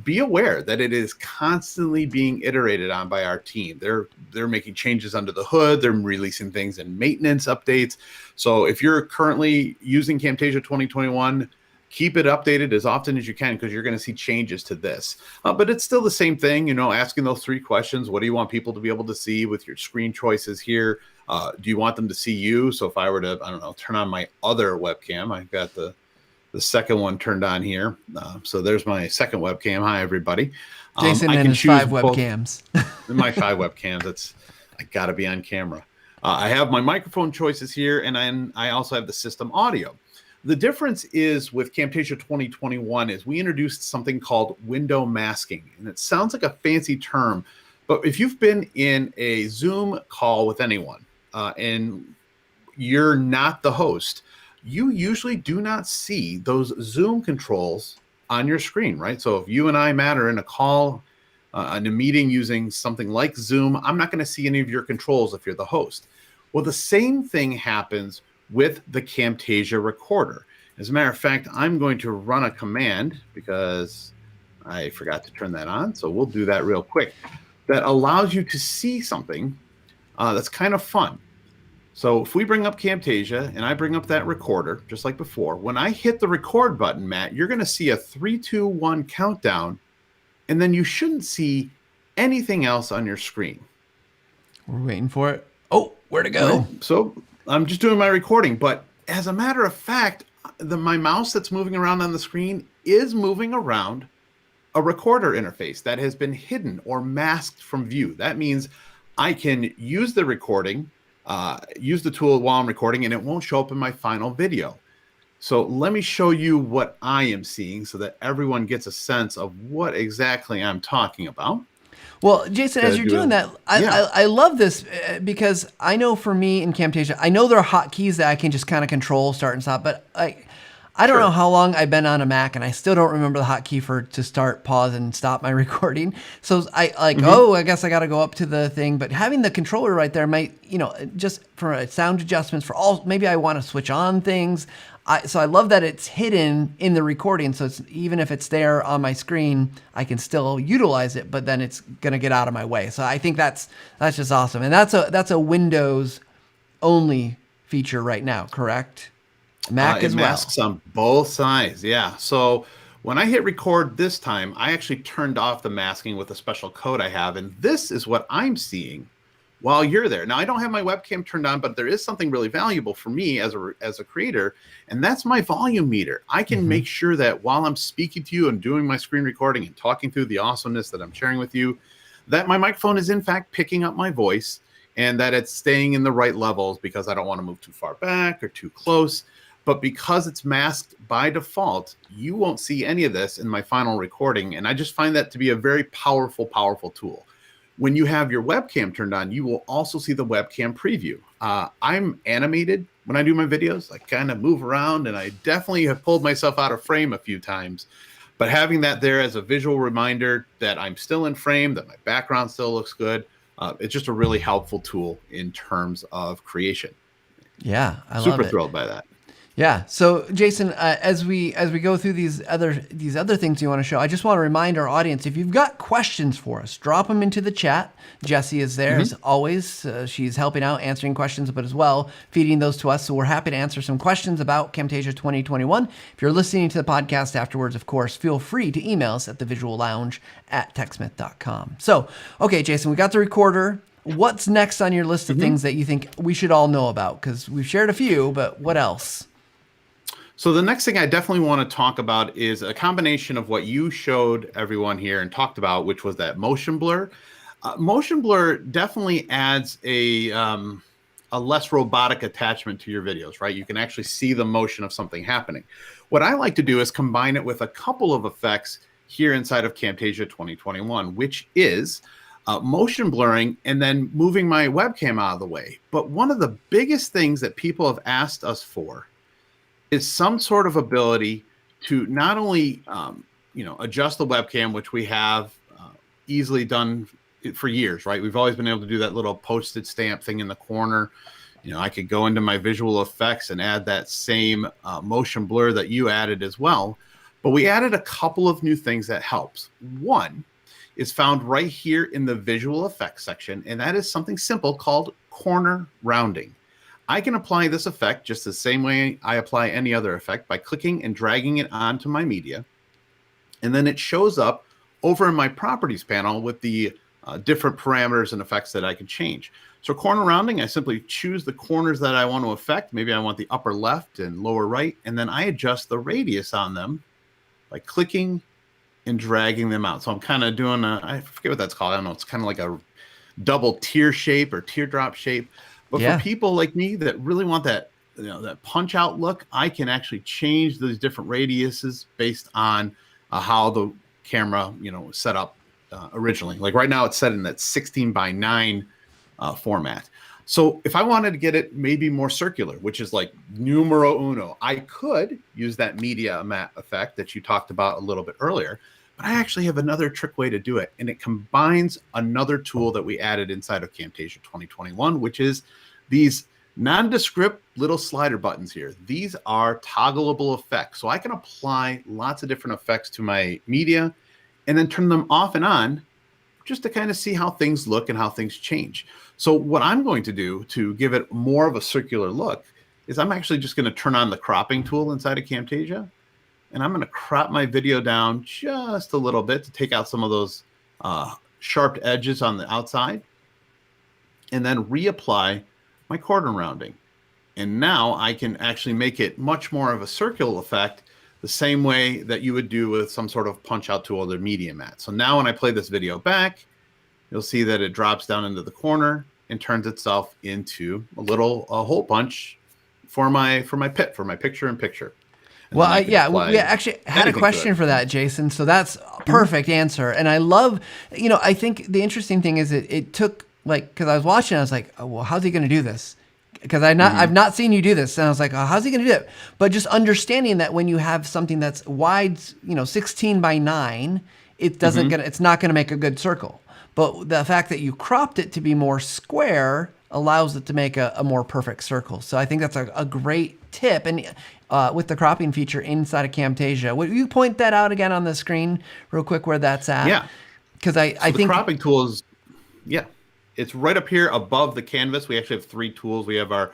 [SPEAKER 7] Be aware that it is constantly being iterated on by our team. They're making changes under the hood. They're releasing things in maintenance updates. So if you're currently using Camtasia 2021, keep it updated as often as you can because you're going to see changes to this. But it's still the same thing, asking those 3 questions. What do you want people to be able to see with your screen choices here? Do you want them to see you? So if I were to, turn on my other webcam, I've got the second one turned on here. So there's my second webcam. Hi, everybody.
[SPEAKER 1] Jason and his 5 webcams.
[SPEAKER 7] My 5 webcams. I got to be on camera. I have my microphone choices here, and then I also have the system audio. The difference is with Camtasia 2021 is we introduced something called window masking. And it sounds like a fancy term, but if you've been in a Zoom call with anyone and you're not the host, you usually do not see those Zoom controls on your screen, right? So if you and I, Matt, are in a call, in a meeting using something like Zoom, I'm not going to see any of your controls if you're the host. Well, the same thing happens with the Camtasia recorder. As a matter of fact, I'm going to run a command because I forgot to turn that on. So we'll do that real quick. That allows you to see something that's kind of fun. So if we bring up Camtasia and I bring up that recorder, just like before, when I hit the record button, Matt, you're going to see a 3, 2, 1 countdown, and then you shouldn't see anything else on your screen.
[SPEAKER 1] We're waiting for it. Oh, where'd it go?
[SPEAKER 7] Right. So I'm just doing my recording, but as a matter of fact, my mouse that's moving around on the screen is moving around a recorder interface that has been hidden or masked from view. That means I can use the recording, use the tool while I'm recording, and it won't show up in my final video. So let me show you what I am seeing so that everyone gets a sense of what exactly I'm talking about.
[SPEAKER 1] Well, Jason, as you're doing that, I love this because I know for me in Camtasia, I know there are hotkeys that I can just kind of control, start and stop, but I don't know how long I've been on a Mac and I still don't remember the hotkey to start, pause, and stop my recording. So I guess I got to go up to the thing, but having the controller right there might, just for sound adjustments maybe I want to switch on things. So I love that it's hidden in the recording. So it's, even if it's there on my screen, I can still utilize it, but then it's going to get out of my way. So I think that's just awesome. And that's a Windows only feature right now, correct? Mac as
[SPEAKER 7] it
[SPEAKER 1] well.
[SPEAKER 7] masks on both sides. Yeah. So when I hit record this time, I actually turned off the masking with a special code I have. And this is what I'm seeing while you're there. Now, I don't have my webcam turned on, but there is something really valuable for me as a creator, and that's my volume meter. I can make sure that while I'm speaking to you and doing my screen recording and talking through the awesomeness that I'm sharing with you, that my microphone is in fact picking up my voice and that it's staying in the right levels, because I don't want to move too far back or too close. But because it's masked by default, you won't see any of this in my final recording. And I just find that to be a very powerful, powerful tool. When you have your webcam turned on, you will also see the webcam preview. I'm animated when I do my videos. I kind of move around, and I definitely have pulled myself out of frame a few times. But having that there as a visual reminder that I'm still in frame, that my background still looks good, it's just a really helpful tool in terms of creation.
[SPEAKER 1] Yeah, I love
[SPEAKER 7] Super
[SPEAKER 1] it.
[SPEAKER 7] thrilled by that.
[SPEAKER 1] Yeah. So Jason, as we go through these other things you want to show, I just want to remind our audience, if you've got questions for us, drop them into the chat. Jessie is there as always. She's helping out, answering questions, but as well feeding those to us. So we're happy to answer some questions about Camtasia 2021. If you're listening to the podcast afterwards, of course, feel free to email us at thevisuallounge@techsmith.com. So, okay, Jason, we got the recorder. What's next on your list of things that you think we should all know about? Because we've shared a few, but what else?
[SPEAKER 7] So the next thing I definitely want to talk about is a combination of what you showed everyone here and talked about, which was that motion blur. Motion blur definitely adds a less robotic attachment to your videos, right? You can actually see the motion of something happening. What I like to do is combine it with a couple of effects here inside of Camtasia 2021, which is motion blurring and then moving my webcam out of the way. But one of the biggest things that people have asked us for is some sort of ability to not only adjust the webcam, which we have easily done for years, right? We've always been able to do that little postage stamp thing in the corner. I could go into my visual effects and add that same motion blur that you added as well. But we added a couple of new things that helps. One is found right here in the visual effects section, and that is something simple called corner rounding. I can apply this effect just the same way I apply any other effect by clicking and dragging it onto my media. And then it shows up over in my properties panel with the different parameters and effects that I can change. So corner rounding, I simply choose the corners that I want to affect. Maybe I want the upper left and lower right, and then I adjust the radius on them by clicking and dragging them out. So I'm kind of doing I forget what that's called. I don't know. It's kind of like a double tear shape or teardrop shape. But for people like me that really want that, that punch out look, I can actually change those different radiuses based on how the camera, was set up originally. Like right now, it's set in that 16:9 format. So if I wanted to get it maybe more circular, which is like numero uno, I could use that media mat effect that you talked about a little bit earlier. But I actually have another trick way to do it, and it combines another tool that we added inside of Camtasia 2021, which is these nondescript little slider buttons here. These are toggleable effects, so I can apply lots of different effects to my media and then turn them off and on just to kind of see how things look and how things change. So what I'm going to do to give it more of a circular look is I'm actually just going to turn on the cropping tool inside of Camtasia. And I'm going to crop my video down just a little bit to take out some of those sharp edges on the outside, and then reapply my corner rounding. And now I can actually make it much more of a circular effect, the same way that you would do with some sort of punch out tool or media mat. So now when I play this video back, you'll see that it drops down into the corner and turns itself into a little hole punch for my picture in picture.
[SPEAKER 1] Well, we actually had a question for that, Jason. So that's a perfect answer. And I love, I think the interesting thing is it took because I was watching, I was like, oh, well, how's he going to do this? Because I've not seen you do this. And I was like, oh, how's he going to do it? But just understanding that when you have something that's wide, 16:9, it doesn't it's not going to make a good circle. But the fact that you cropped it to be more square allows it to make a more perfect circle. So I think that's a great tip. And with the cropping feature inside of Camtasia. Would you point that out again on the screen real quick where that's at?
[SPEAKER 7] Yeah.
[SPEAKER 1] Because I
[SPEAKER 7] The
[SPEAKER 1] think
[SPEAKER 7] cropping tool is, yeah, it's right up here above the canvas. We actually have 3 tools. We have our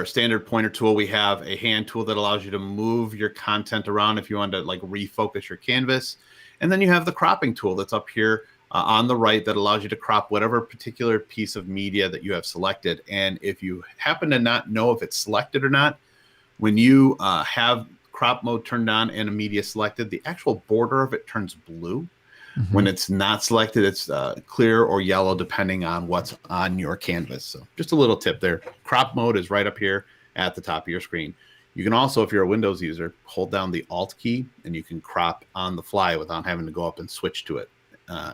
[SPEAKER 7] standard pointer tool. We have a hand tool that allows you to move your content around if you want to like refocus your canvas. And then you have the cropping tool that's up here on the right that allows you to crop whatever particular piece of media that you have selected. And if you happen to not know if it's selected or not, when you have crop mode turned on and a media selected, the actual border of it turns blue. Mm-hmm. When it's not selected, it's clear or yellow, depending on what's on your canvas. So just a little tip there. Crop mode is right up here at the top of your screen. You can also, if you're a Windows user, hold down the Alt key and you can crop on the fly without having to go up and switch to it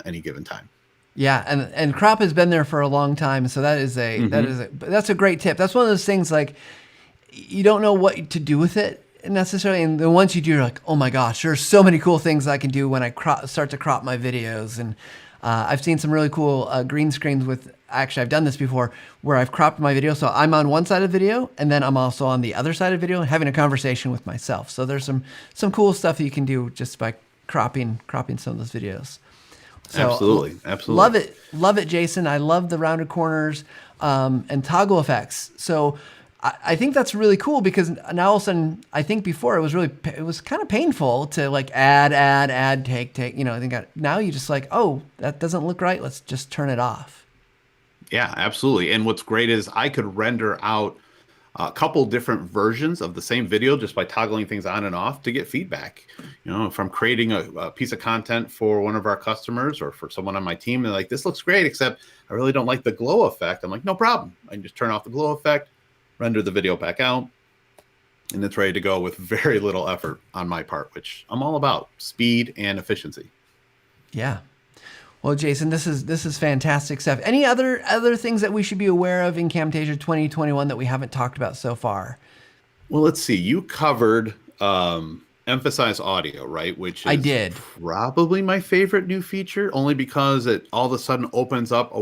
[SPEAKER 7] any given time.
[SPEAKER 1] Yeah, and crop has been there for a long time, so that's a great tip. That's one of those things like you don't know what to do with it necessarily, and then once you do, you're like, oh my gosh, there's so many cool things I can do when I start to crop my videos. And I've seen some really cool green screens with, actually I've done this before, where I've cropped my video so I'm on one side of the video and then I'm also on the other side of the video having a conversation with myself. So there's some cool stuff that you can do just by cropping some of those videos. So,
[SPEAKER 7] absolutely.
[SPEAKER 1] Love it, Jason. I love the rounded corners and toggle effects. So I think that's really cool because now all of a sudden, I think before it was kind of painful to like add, take. I think now you just like, oh, that doesn't look right. Let's just turn it off.
[SPEAKER 7] Yeah, absolutely. And what's great is I could render out a couple different versions of the same video just by toggling things on and off to get feedback. If I'm creating a piece of content for one of our customers or for someone on my team, they're like, this looks great, except I really don't like the glow effect. I'm like, no problem. I can just turn off the glow effect, render the video back out, and it's ready to go with very little effort on my part, which I'm all about, speed and efficiency.
[SPEAKER 1] Yeah. Well, Jason, this is fantastic stuff. Any other things that we should be aware of in Camtasia 2021 that we haven't talked about so far?
[SPEAKER 7] Well, let's see. You covered emphasize audio, right? Which is
[SPEAKER 1] I did.
[SPEAKER 7] Probably my favorite new feature, only because it all of a sudden opens up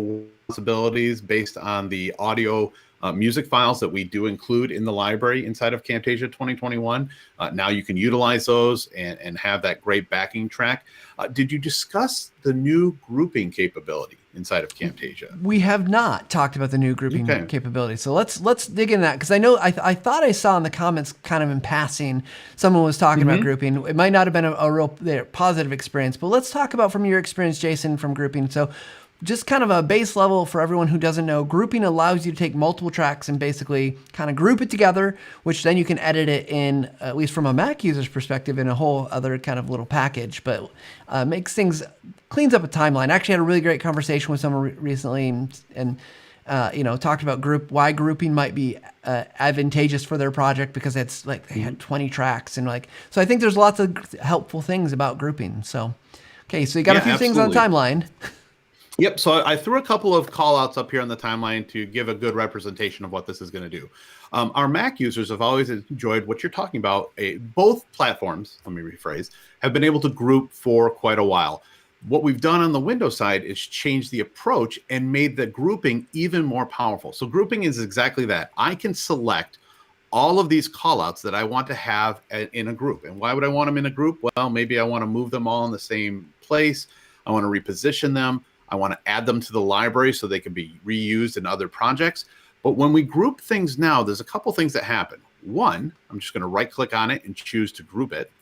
[SPEAKER 7] possibilities based on the audio music files that we do include in the library inside of Camtasia 2021. Now you can utilize those and have that great backing track. Did you discuss the new grouping capability inside of Camtasia?
[SPEAKER 1] We have not talked about the new grouping capability. So let's dig into that, because I know I thought I saw in the comments kind of in passing someone was talking about grouping. It might not have been a real positive experience, but let's talk about from your experience, Jason, from grouping. So just kind of a base level for everyone who doesn't know, grouping allows you to take multiple tracks and basically kind of group it together, which then you can edit it in, at least from a Mac user's perspective, in a whole other kind of little package, but cleans up a timeline. I actually had a really great conversation with someone recently and talked about why grouping might be advantageous for their project, because it's like they had 20 tracks and so I think there's lots of helpful things about grouping. So, okay, so you got a few things on the timeline.
[SPEAKER 7] Yep. So I threw a couple of call outs up here on the timeline to give a good representation of what this is going to do. Our Mac users have always enjoyed what you're talking about. Both platforms, let me rephrase, have been able to group for quite a while. What we've done on the Windows side is change the approach and made the grouping even more powerful. So grouping is exactly that. I can select all of these call outs that I want to have in a group. And why would I want them in a group? Well, maybe I want to move them all in the same place. I want to reposition them. I want to add them to the library so they can be reused in other projects. But when we group things now, there's a couple things that happen. One, I'm just going to right click on it and choose to group it.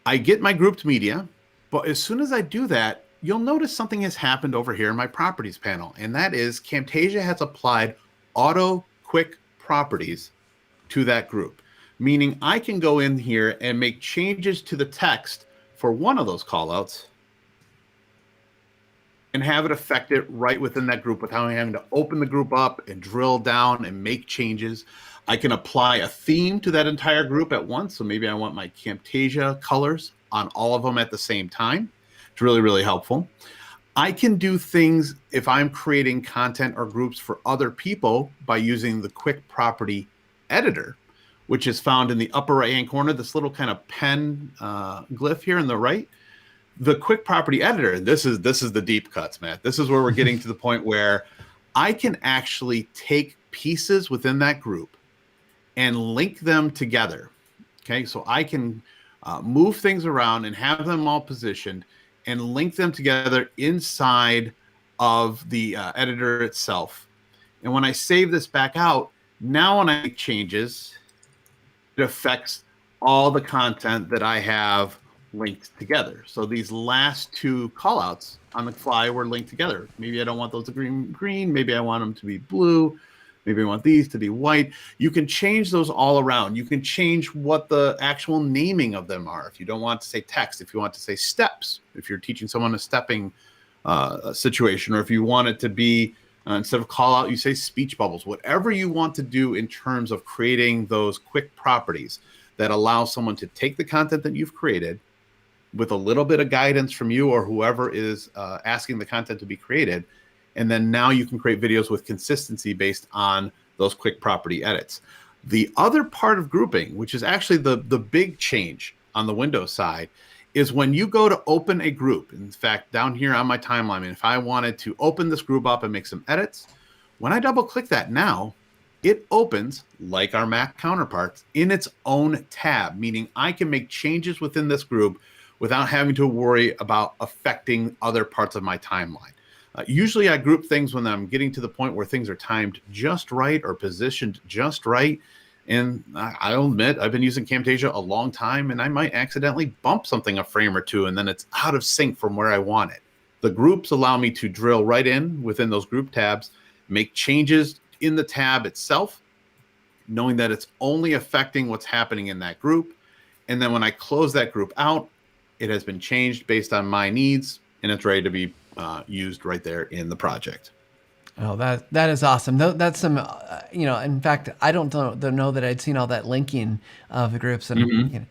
[SPEAKER 7] I get my grouped media, but as soon as I do that, you'll notice something has happened over here in my properties panel. And that is Camtasia has applied auto quick properties to that group, meaning I can go in here and make changes to the text for one of those callouts and have it affect it right within that group without having to open the group up and drill down and make changes. I can apply a theme to that entire group at once. So maybe I want my Camtasia colors on all of them at the same time. It's really, really helpful. I can do things if I'm creating content or groups for other people by using the quick property editor, which is found in the upper right-hand corner, this little kind of pen glyph here on the right. The quick property editor, this is the deep cuts, Matt. This is where we're getting to the point where I can actually take pieces within that group and link them together. Okay, so I can move things around and have them all positioned and link them together inside of the editor itself. And when I save this back out, now when I make changes, it affects all the content that I have linked together. So these last two callouts on the fly were linked together. Maybe I don't want those to be green. Maybe I want them to be blue. Maybe I want these to be white. You can change those all around. You can change what the actual naming of them are. If you don't want to say text, if you want to say steps, if you're teaching someone a stepping situation, or if you want it to be, instead of call out, you say speech bubbles, whatever you want to do in terms of creating those quick properties that allow someone to take the content that you've created with a little bit of guidance from you or whoever is asking the content to be created. And then now you can create videos with consistency based on those quick property edits. The other part of grouping, which is actually the big change on the Windows side, is when you go to open a group. In fact, down here on my timeline, if I wanted to open this group up and make some edits, when I double click that now, it opens, like our Mac counterparts, in its own tab, meaning I can make changes within this group without having to worry about affecting other parts of my timeline. Usually I group things when I'm getting to the point where things are timed just right or positioned just right. And I'll admit, I've been using Camtasia a long time, and I might accidentally bump something a frame or two, and then it's out of sync from where I want it. The groups allow me to drill right in within those group tabs, make changes in the tab itself, knowing that it's only affecting what's happening in that group. And then when I close that group out, it has been changed based on my needs, and it's ready to be used right there in the project.
[SPEAKER 1] Oh, that is awesome. That's some, in fact, I don't know that I'd seen all that linking of the groups, and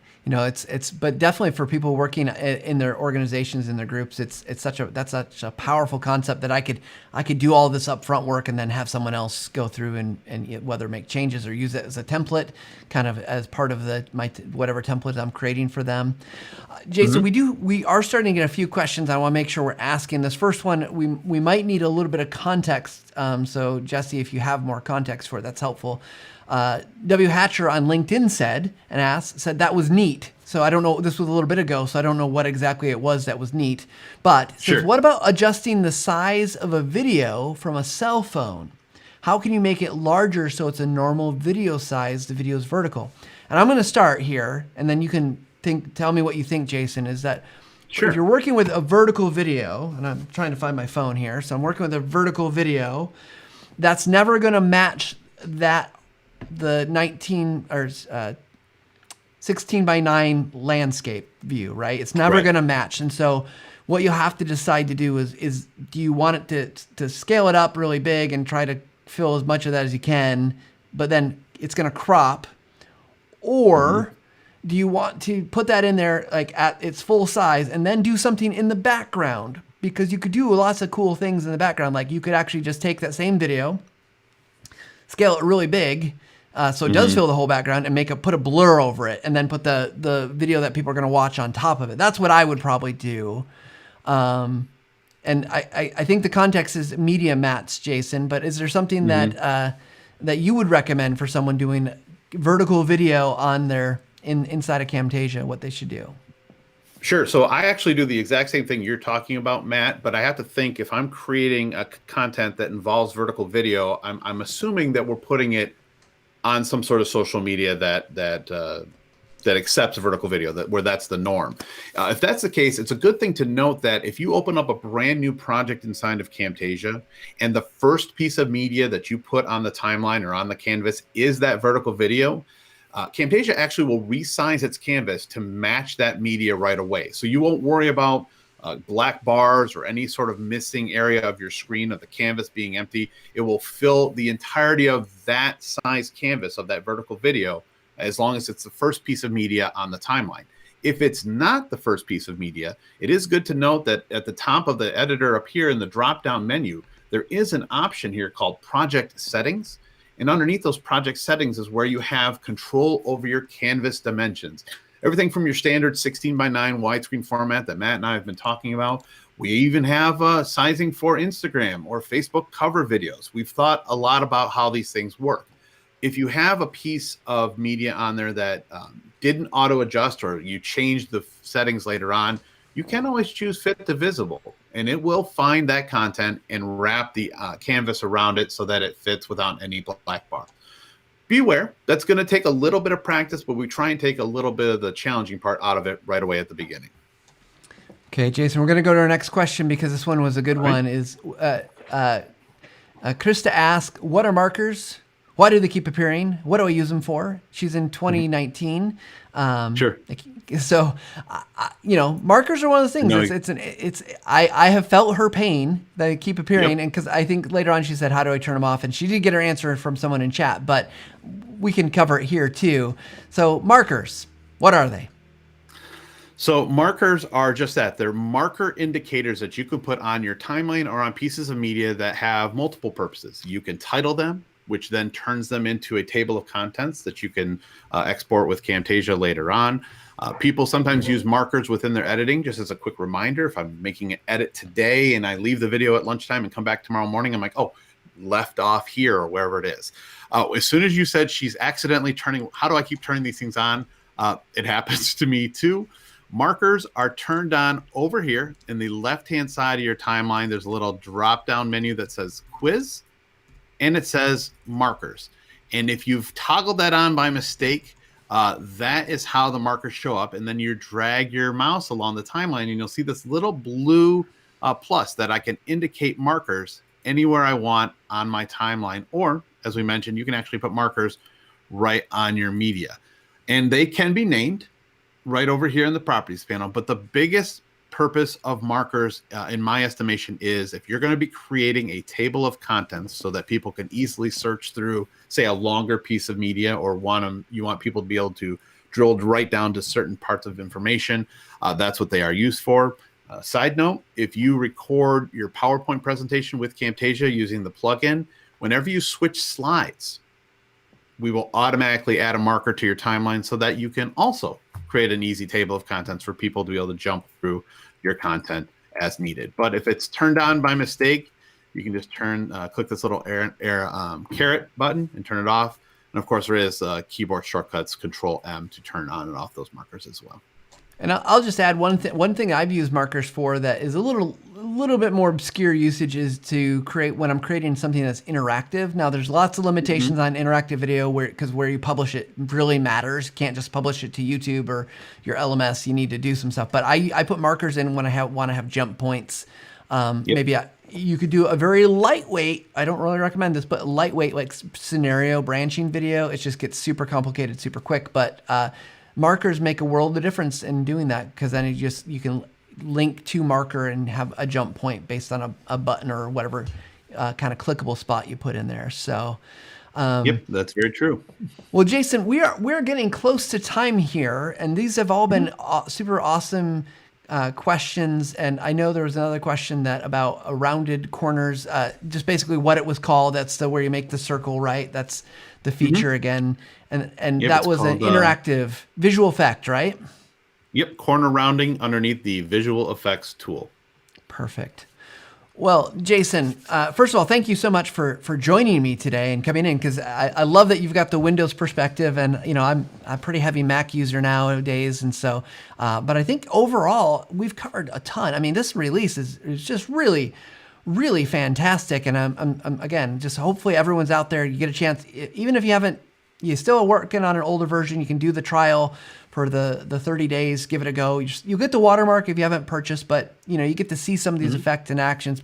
[SPEAKER 1] but definitely for people working in their organizations, in their groups, that's such a powerful concept that I could do all this upfront work and then have someone else go through and whether make changes or use it as a template, kind of as part of whatever template I'm creating for them. Jason, we are starting to get a few questions. I want to make sure we're asking. This first one, we might need a little bit of context. So Jesse, if you have more context for it, that's helpful. W. Hatcher on LinkedIn said that was neat. So I don't know, this was a little bit ago, so I don't know what exactly it was that was neat. But says, what about adjusting the size of a video from a cell phone? How can you make it larger so it's a normal video size, the video is vertical? And I'm going to start here, and then you can tell me what you think, Jason, is that if you're working with a vertical video, and I'm trying to find my phone here, so I'm working with a vertical video, that's never going to match the 16 by 9 landscape view, right? It's never going to match. And so what you'll have to decide to do is do you want it to scale it up really big and try to fill as much of that as you can, but then it's going to crop, or do you want to put that in there like at its full size and then do something in the background? Because you could do lots of cool things in the background. Like you could actually just take that same video, scale it really big, so it does fill the whole background, and put a blur over it, and then put the video that people are going to watch on top of it. That's what I would probably do. And I think the context is media mats, Jason. But is there something that you would recommend for someone doing vertical video on their inside of Camtasia, what they should do?
[SPEAKER 7] Sure. So I actually do the exact same thing you're talking about, Matt, but I have to think if I'm creating a content that involves vertical video, I'm assuming that we're putting it on some sort of social media that accepts vertical video, where that's the norm. If that's the case, it's a good thing to note that if you open up a brand new project inside of Camtasia and the first piece of media that you put on the timeline or on the canvas is that vertical video, Camtasia actually will resize its canvas to match that media right away. So you won't worry about black bars or any sort of missing area of your screen, of the canvas being empty. It will fill the entirety of that size canvas of that vertical video, as long as it's the first piece of media on the timeline. If it's not the first piece of media, it is good to note that at the top of the editor up here in the drop-down menu, there is an option here called Project Settings. And underneath those project settings is where you have control over your canvas dimensions. Everything from your standard 16 by 9 widescreen format that Matt and I have been talking about. We even have sizing for Instagram or Facebook cover videos. We've thought a lot about how these things work. if you have a piece of media on there that didn't auto adjust, or you changed the settings later on, you can always choose fit to visible, and it will find that content and wrap the canvas around it so that it fits without any black bar. Beware, that's going to take a little bit of practice, but we try and take a little bit of the challenging part out of it right away at the beginning.
[SPEAKER 1] Okay, Jason, we're going to go to our next question because this one was a good one. Is Krista asked, what are markers? Why do they keep appearing? What do I use them for? She's in 2019.
[SPEAKER 7] Sure.
[SPEAKER 1] So, markers are one of the things.
[SPEAKER 7] No,
[SPEAKER 1] I have felt her pain. They keep appearing, and because I think later on she said, "How do I turn them off?" And she did get her answer from someone in chat, but we can cover it here too. So, markers, what are they?
[SPEAKER 7] So markers are just that. They're marker indicators that you can put on your timeline or on pieces of media that have multiple purposes. You can title them, which then turns them into a table of contents that you can export with Camtasia later on. People sometimes use markers within their editing. Just as a quick reminder, if I'm making an edit today and I leave the video at lunchtime and come back tomorrow morning, I'm like, oh, left off here or wherever it is. As soon as you said she's accidentally turning, how do I keep turning these things on? It happens to me too. Markers are turned on over here in the left-hand side of your timeline. There's a little drop-down menu that says quiz, and it says markers. And if you've toggled that on by mistake, that is how the markers show up. And then you drag your mouse along the timeline and you'll see this little blue plus that I can indicate markers anywhere I want on my timeline. Or, as we mentioned, you can actually put markers right on your media. And they can be named right over here in the properties panel. But the biggest purpose of markers, in my estimation, is if you're going to be creating a table of contents so that people can easily search through, say, a longer piece of media, or you want people to be able to drill right down to certain parts of information. That's what they are used for. Side note, if you record your PowerPoint presentation with Camtasia using the plugin, whenever you switch slides, we will automatically add a marker to your timeline so that you can also create an easy table of contents for people to be able to jump through your content as needed. But if it's turned on by mistake, you can just click this little caret button and turn it off. And of course, there is keyboard shortcuts, Control M, to turn on and off those markers as well.
[SPEAKER 1] And I'll just add one thing I've used markers for that is a little bit more obscure usage is to create when I'm creating something that's interactive. Now there's lots of limitations on interactive video because where you publish it really matters. You can't just publish it to YouTube or your LMS. You need to do some stuff. But I put markers in when I want to have jump points. Maybe you could do a very lightweight, I don't really recommend this, but lightweight like scenario branching video. It just gets super complicated super quick. But markers make a world of difference in doing that because then you can link to marker and have a jump point based on a button or whatever kind of clickable spot you put in there. So,
[SPEAKER 7] yep, that's very true.
[SPEAKER 1] Well, Jason, we're getting close to time here, and these have all been super awesome questions. And I know there was another question that about rounded corners, just basically what it was called. That's where you make the circle, right? That's the feature again. And
[SPEAKER 7] Yep,
[SPEAKER 1] that was an interactive visual effect, right?
[SPEAKER 7] Yep, corner rounding underneath the visual effects tool.
[SPEAKER 1] Perfect. Well, Jason, first of all, thank you so much for joining me today and coming in, because I love that you've got the Windows perspective, and I'm a pretty heavy Mac user nowadays, and so, but I think overall we've covered a ton. I mean, this release is just really, really fantastic, and I'm again, just hopefully everyone's out there. You get a chance, even if you're still working on an older version, you can do the trial for the 30 days, give it a go. You get the watermark if you haven't purchased, but you get to see some of these effects and actions.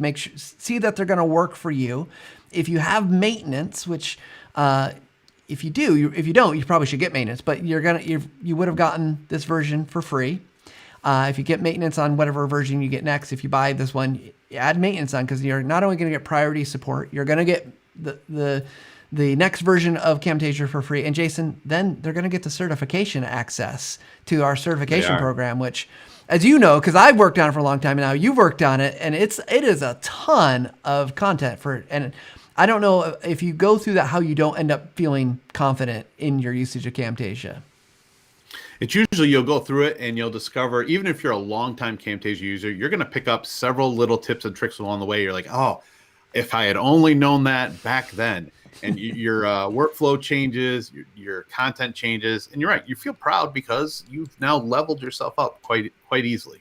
[SPEAKER 1] See that they're going to work for you. If you have maintenance, which if you don't, you probably should get maintenance. But you would have gotten this version for free. If you get maintenance on whatever version you get next, if you buy this one, add maintenance on, because you're not only going to get priority support, you're going to get the next version of Camtasia for free. And Jason, then they're going to get the certification access to our certification program, which, as you know, because I've worked on it for a long time now, you've worked on it, and it is a ton of content and I don't know if you go through that, how you don't end up feeling confident in your usage of Camtasia.
[SPEAKER 7] It's usually you'll go through it and you'll discover, even if you're a longtime Camtasia user, you're going to pick up several little tips and tricks along the way. You're like, oh, if I had only known that back then. And your workflow changes, your content changes, and you're right. You feel proud because you've now leveled yourself up quite easily.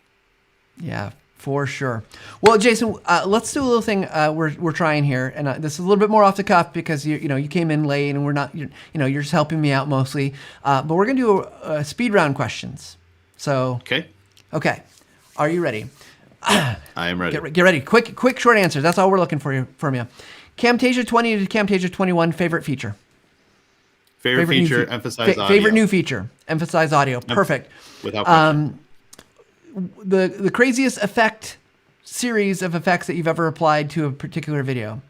[SPEAKER 1] Yeah, for sure. Well, Jason, let's do a little thing we're trying here, and this is a little bit more off the cuff because you came in late, and we're not you're just helping me out mostly. But we're gonna do a speed round questions. So okay, are you ready?
[SPEAKER 7] I am ready.
[SPEAKER 1] Get ready. Quick, short answers. That's all we're looking from you. Camtasia 20 to Camtasia 21, favorite feature.
[SPEAKER 7] Favorite feature, emphasize audio.
[SPEAKER 1] Favorite new feature, emphasize audio. Perfect.
[SPEAKER 7] Without question.
[SPEAKER 1] The craziest series of effects that you've ever applied to a particular video.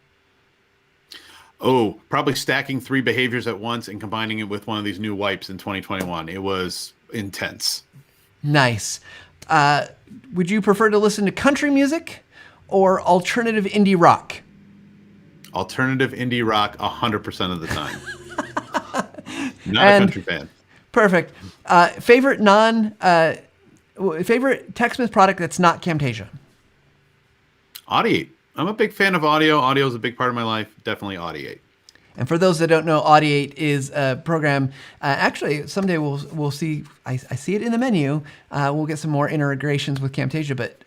[SPEAKER 7] Oh, probably stacking 3 behaviors at once and combining it with one of these new wipes in 2021. It was intense.
[SPEAKER 1] Nice. Would you prefer to listen to country music or alternative indie rock?
[SPEAKER 7] Alternative indie rock 100% of the time. Not a country fan.
[SPEAKER 1] Perfect. Favorite TechSmith product that's not Camtasia?
[SPEAKER 7] Audiate. I'm a big fan of audio. Audio is a big part of my life. Definitely Audiate.
[SPEAKER 1] And for those that don't know, Audiate is a program. Actually, someday we'll see. I see it in the menu. We'll get some more integrations with Camtasia. But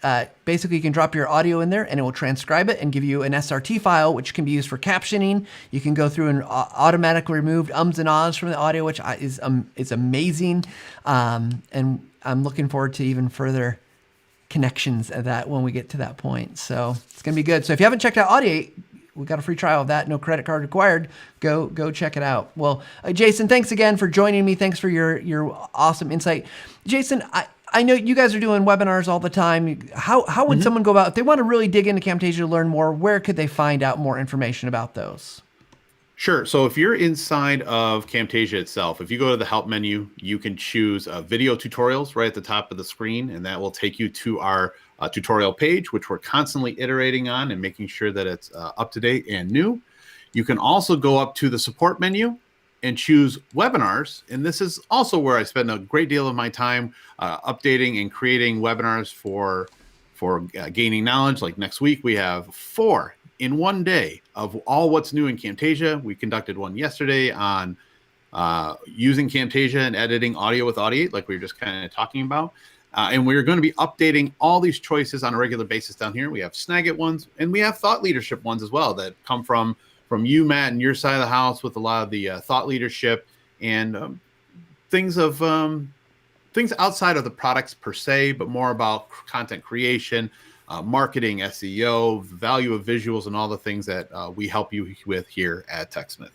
[SPEAKER 1] basically, you can drop your audio in there, and it will transcribe it and give you an SRT file, which can be used for captioning. You can go through and automatically remove ums and ahs from the audio, which is amazing. And I'm looking forward to even further connections of that when we get to that point. So it's gonna be good. So if you haven't checked out Audiate, we got a free trial of that. No credit card required. Go check it out. Well, Jason, thanks again for joining me. Thanks for your awesome insight. Jason, I know you guys are doing webinars all the time. How would someone go about, if they want to really dig into Camtasia to learn more, where could they find out more information about those?
[SPEAKER 7] Sure. So if you're inside of Camtasia itself, if you go to the help menu, you can choose video tutorials right at the top of the screen, and that will take you to our tutorial page, which we're constantly iterating on and making sure that it's up to date and new. You can also go up to the support menu and choose webinars. And this is also where I spend a great deal of my time updating and creating webinars for gaining knowledge. Like next week, we have 4 in one day of all what's new in Camtasia. We conducted one yesterday on using Camtasia and editing audio with Audiate, like we were just kind of talking about. And we're going to be updating all these choices on a regular basis down here. We have Snagit ones, and we have thought leadership ones as well that come from you, Matt, and your side of the house with a lot of the thought leadership and things outside of the products per se, but more about content creation, marketing, SEO, value of visuals, and all the things that we help you with here at TechSmith.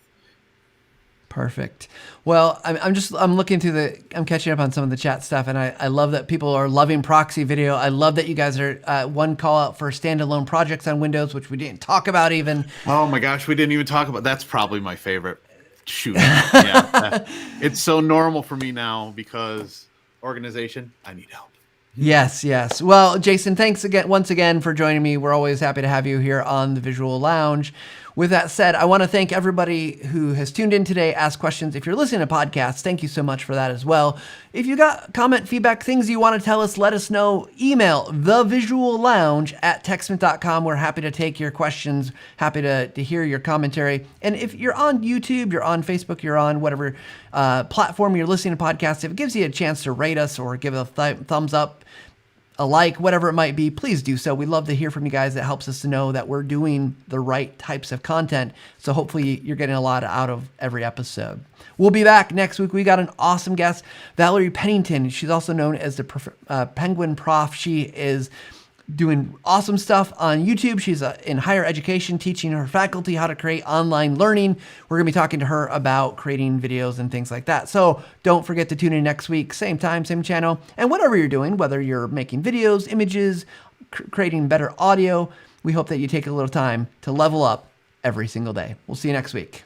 [SPEAKER 1] Perfect. Well, I'm looking through I'm catching up on some of the chat stuff, and I love that people are loving proxy video. I love that you guys are one call out for standalone projects on Windows, which we didn't talk about even.
[SPEAKER 7] Oh my gosh, we didn't even talk about. That's probably my favorite. Shoot, yeah, it's so normal for me now because organization. I need help.
[SPEAKER 1] Yes. Well, Jason, thanks once again for joining me. We're always happy to have you here on the Visual Lounge. With that said, I want to thank everybody who has tuned in today, asked questions. If you're listening to podcasts, thank you so much for that as well. If you got comment, feedback, things you want to tell us, let us know. Email thevisuallounge@techsmith.com. We're happy to take your questions, happy to hear your commentary. And if you're on YouTube, you're on Facebook, you're on whatever platform you're listening to podcasts, if it gives you a chance to rate us or give a thumbs up, a like, whatever it might be, please do so. We love to hear from you guys. That helps us to know that we're doing the right types of content. So hopefully you're getting a lot out of every episode. We'll be back next week. We got an awesome guest, Valerie Pennington. She's also known as the Penguin Prof. She is doing awesome stuff on YouTube. She's in higher education, teaching her faculty how to create online learning. We're going to be talking to her about creating videos and things like that. So don't forget to tune in next week, same time, same channel. And whatever you're doing, whether you're making videos, images, creating better audio, we hope that you take a little time to level up every single day. We'll see you next week.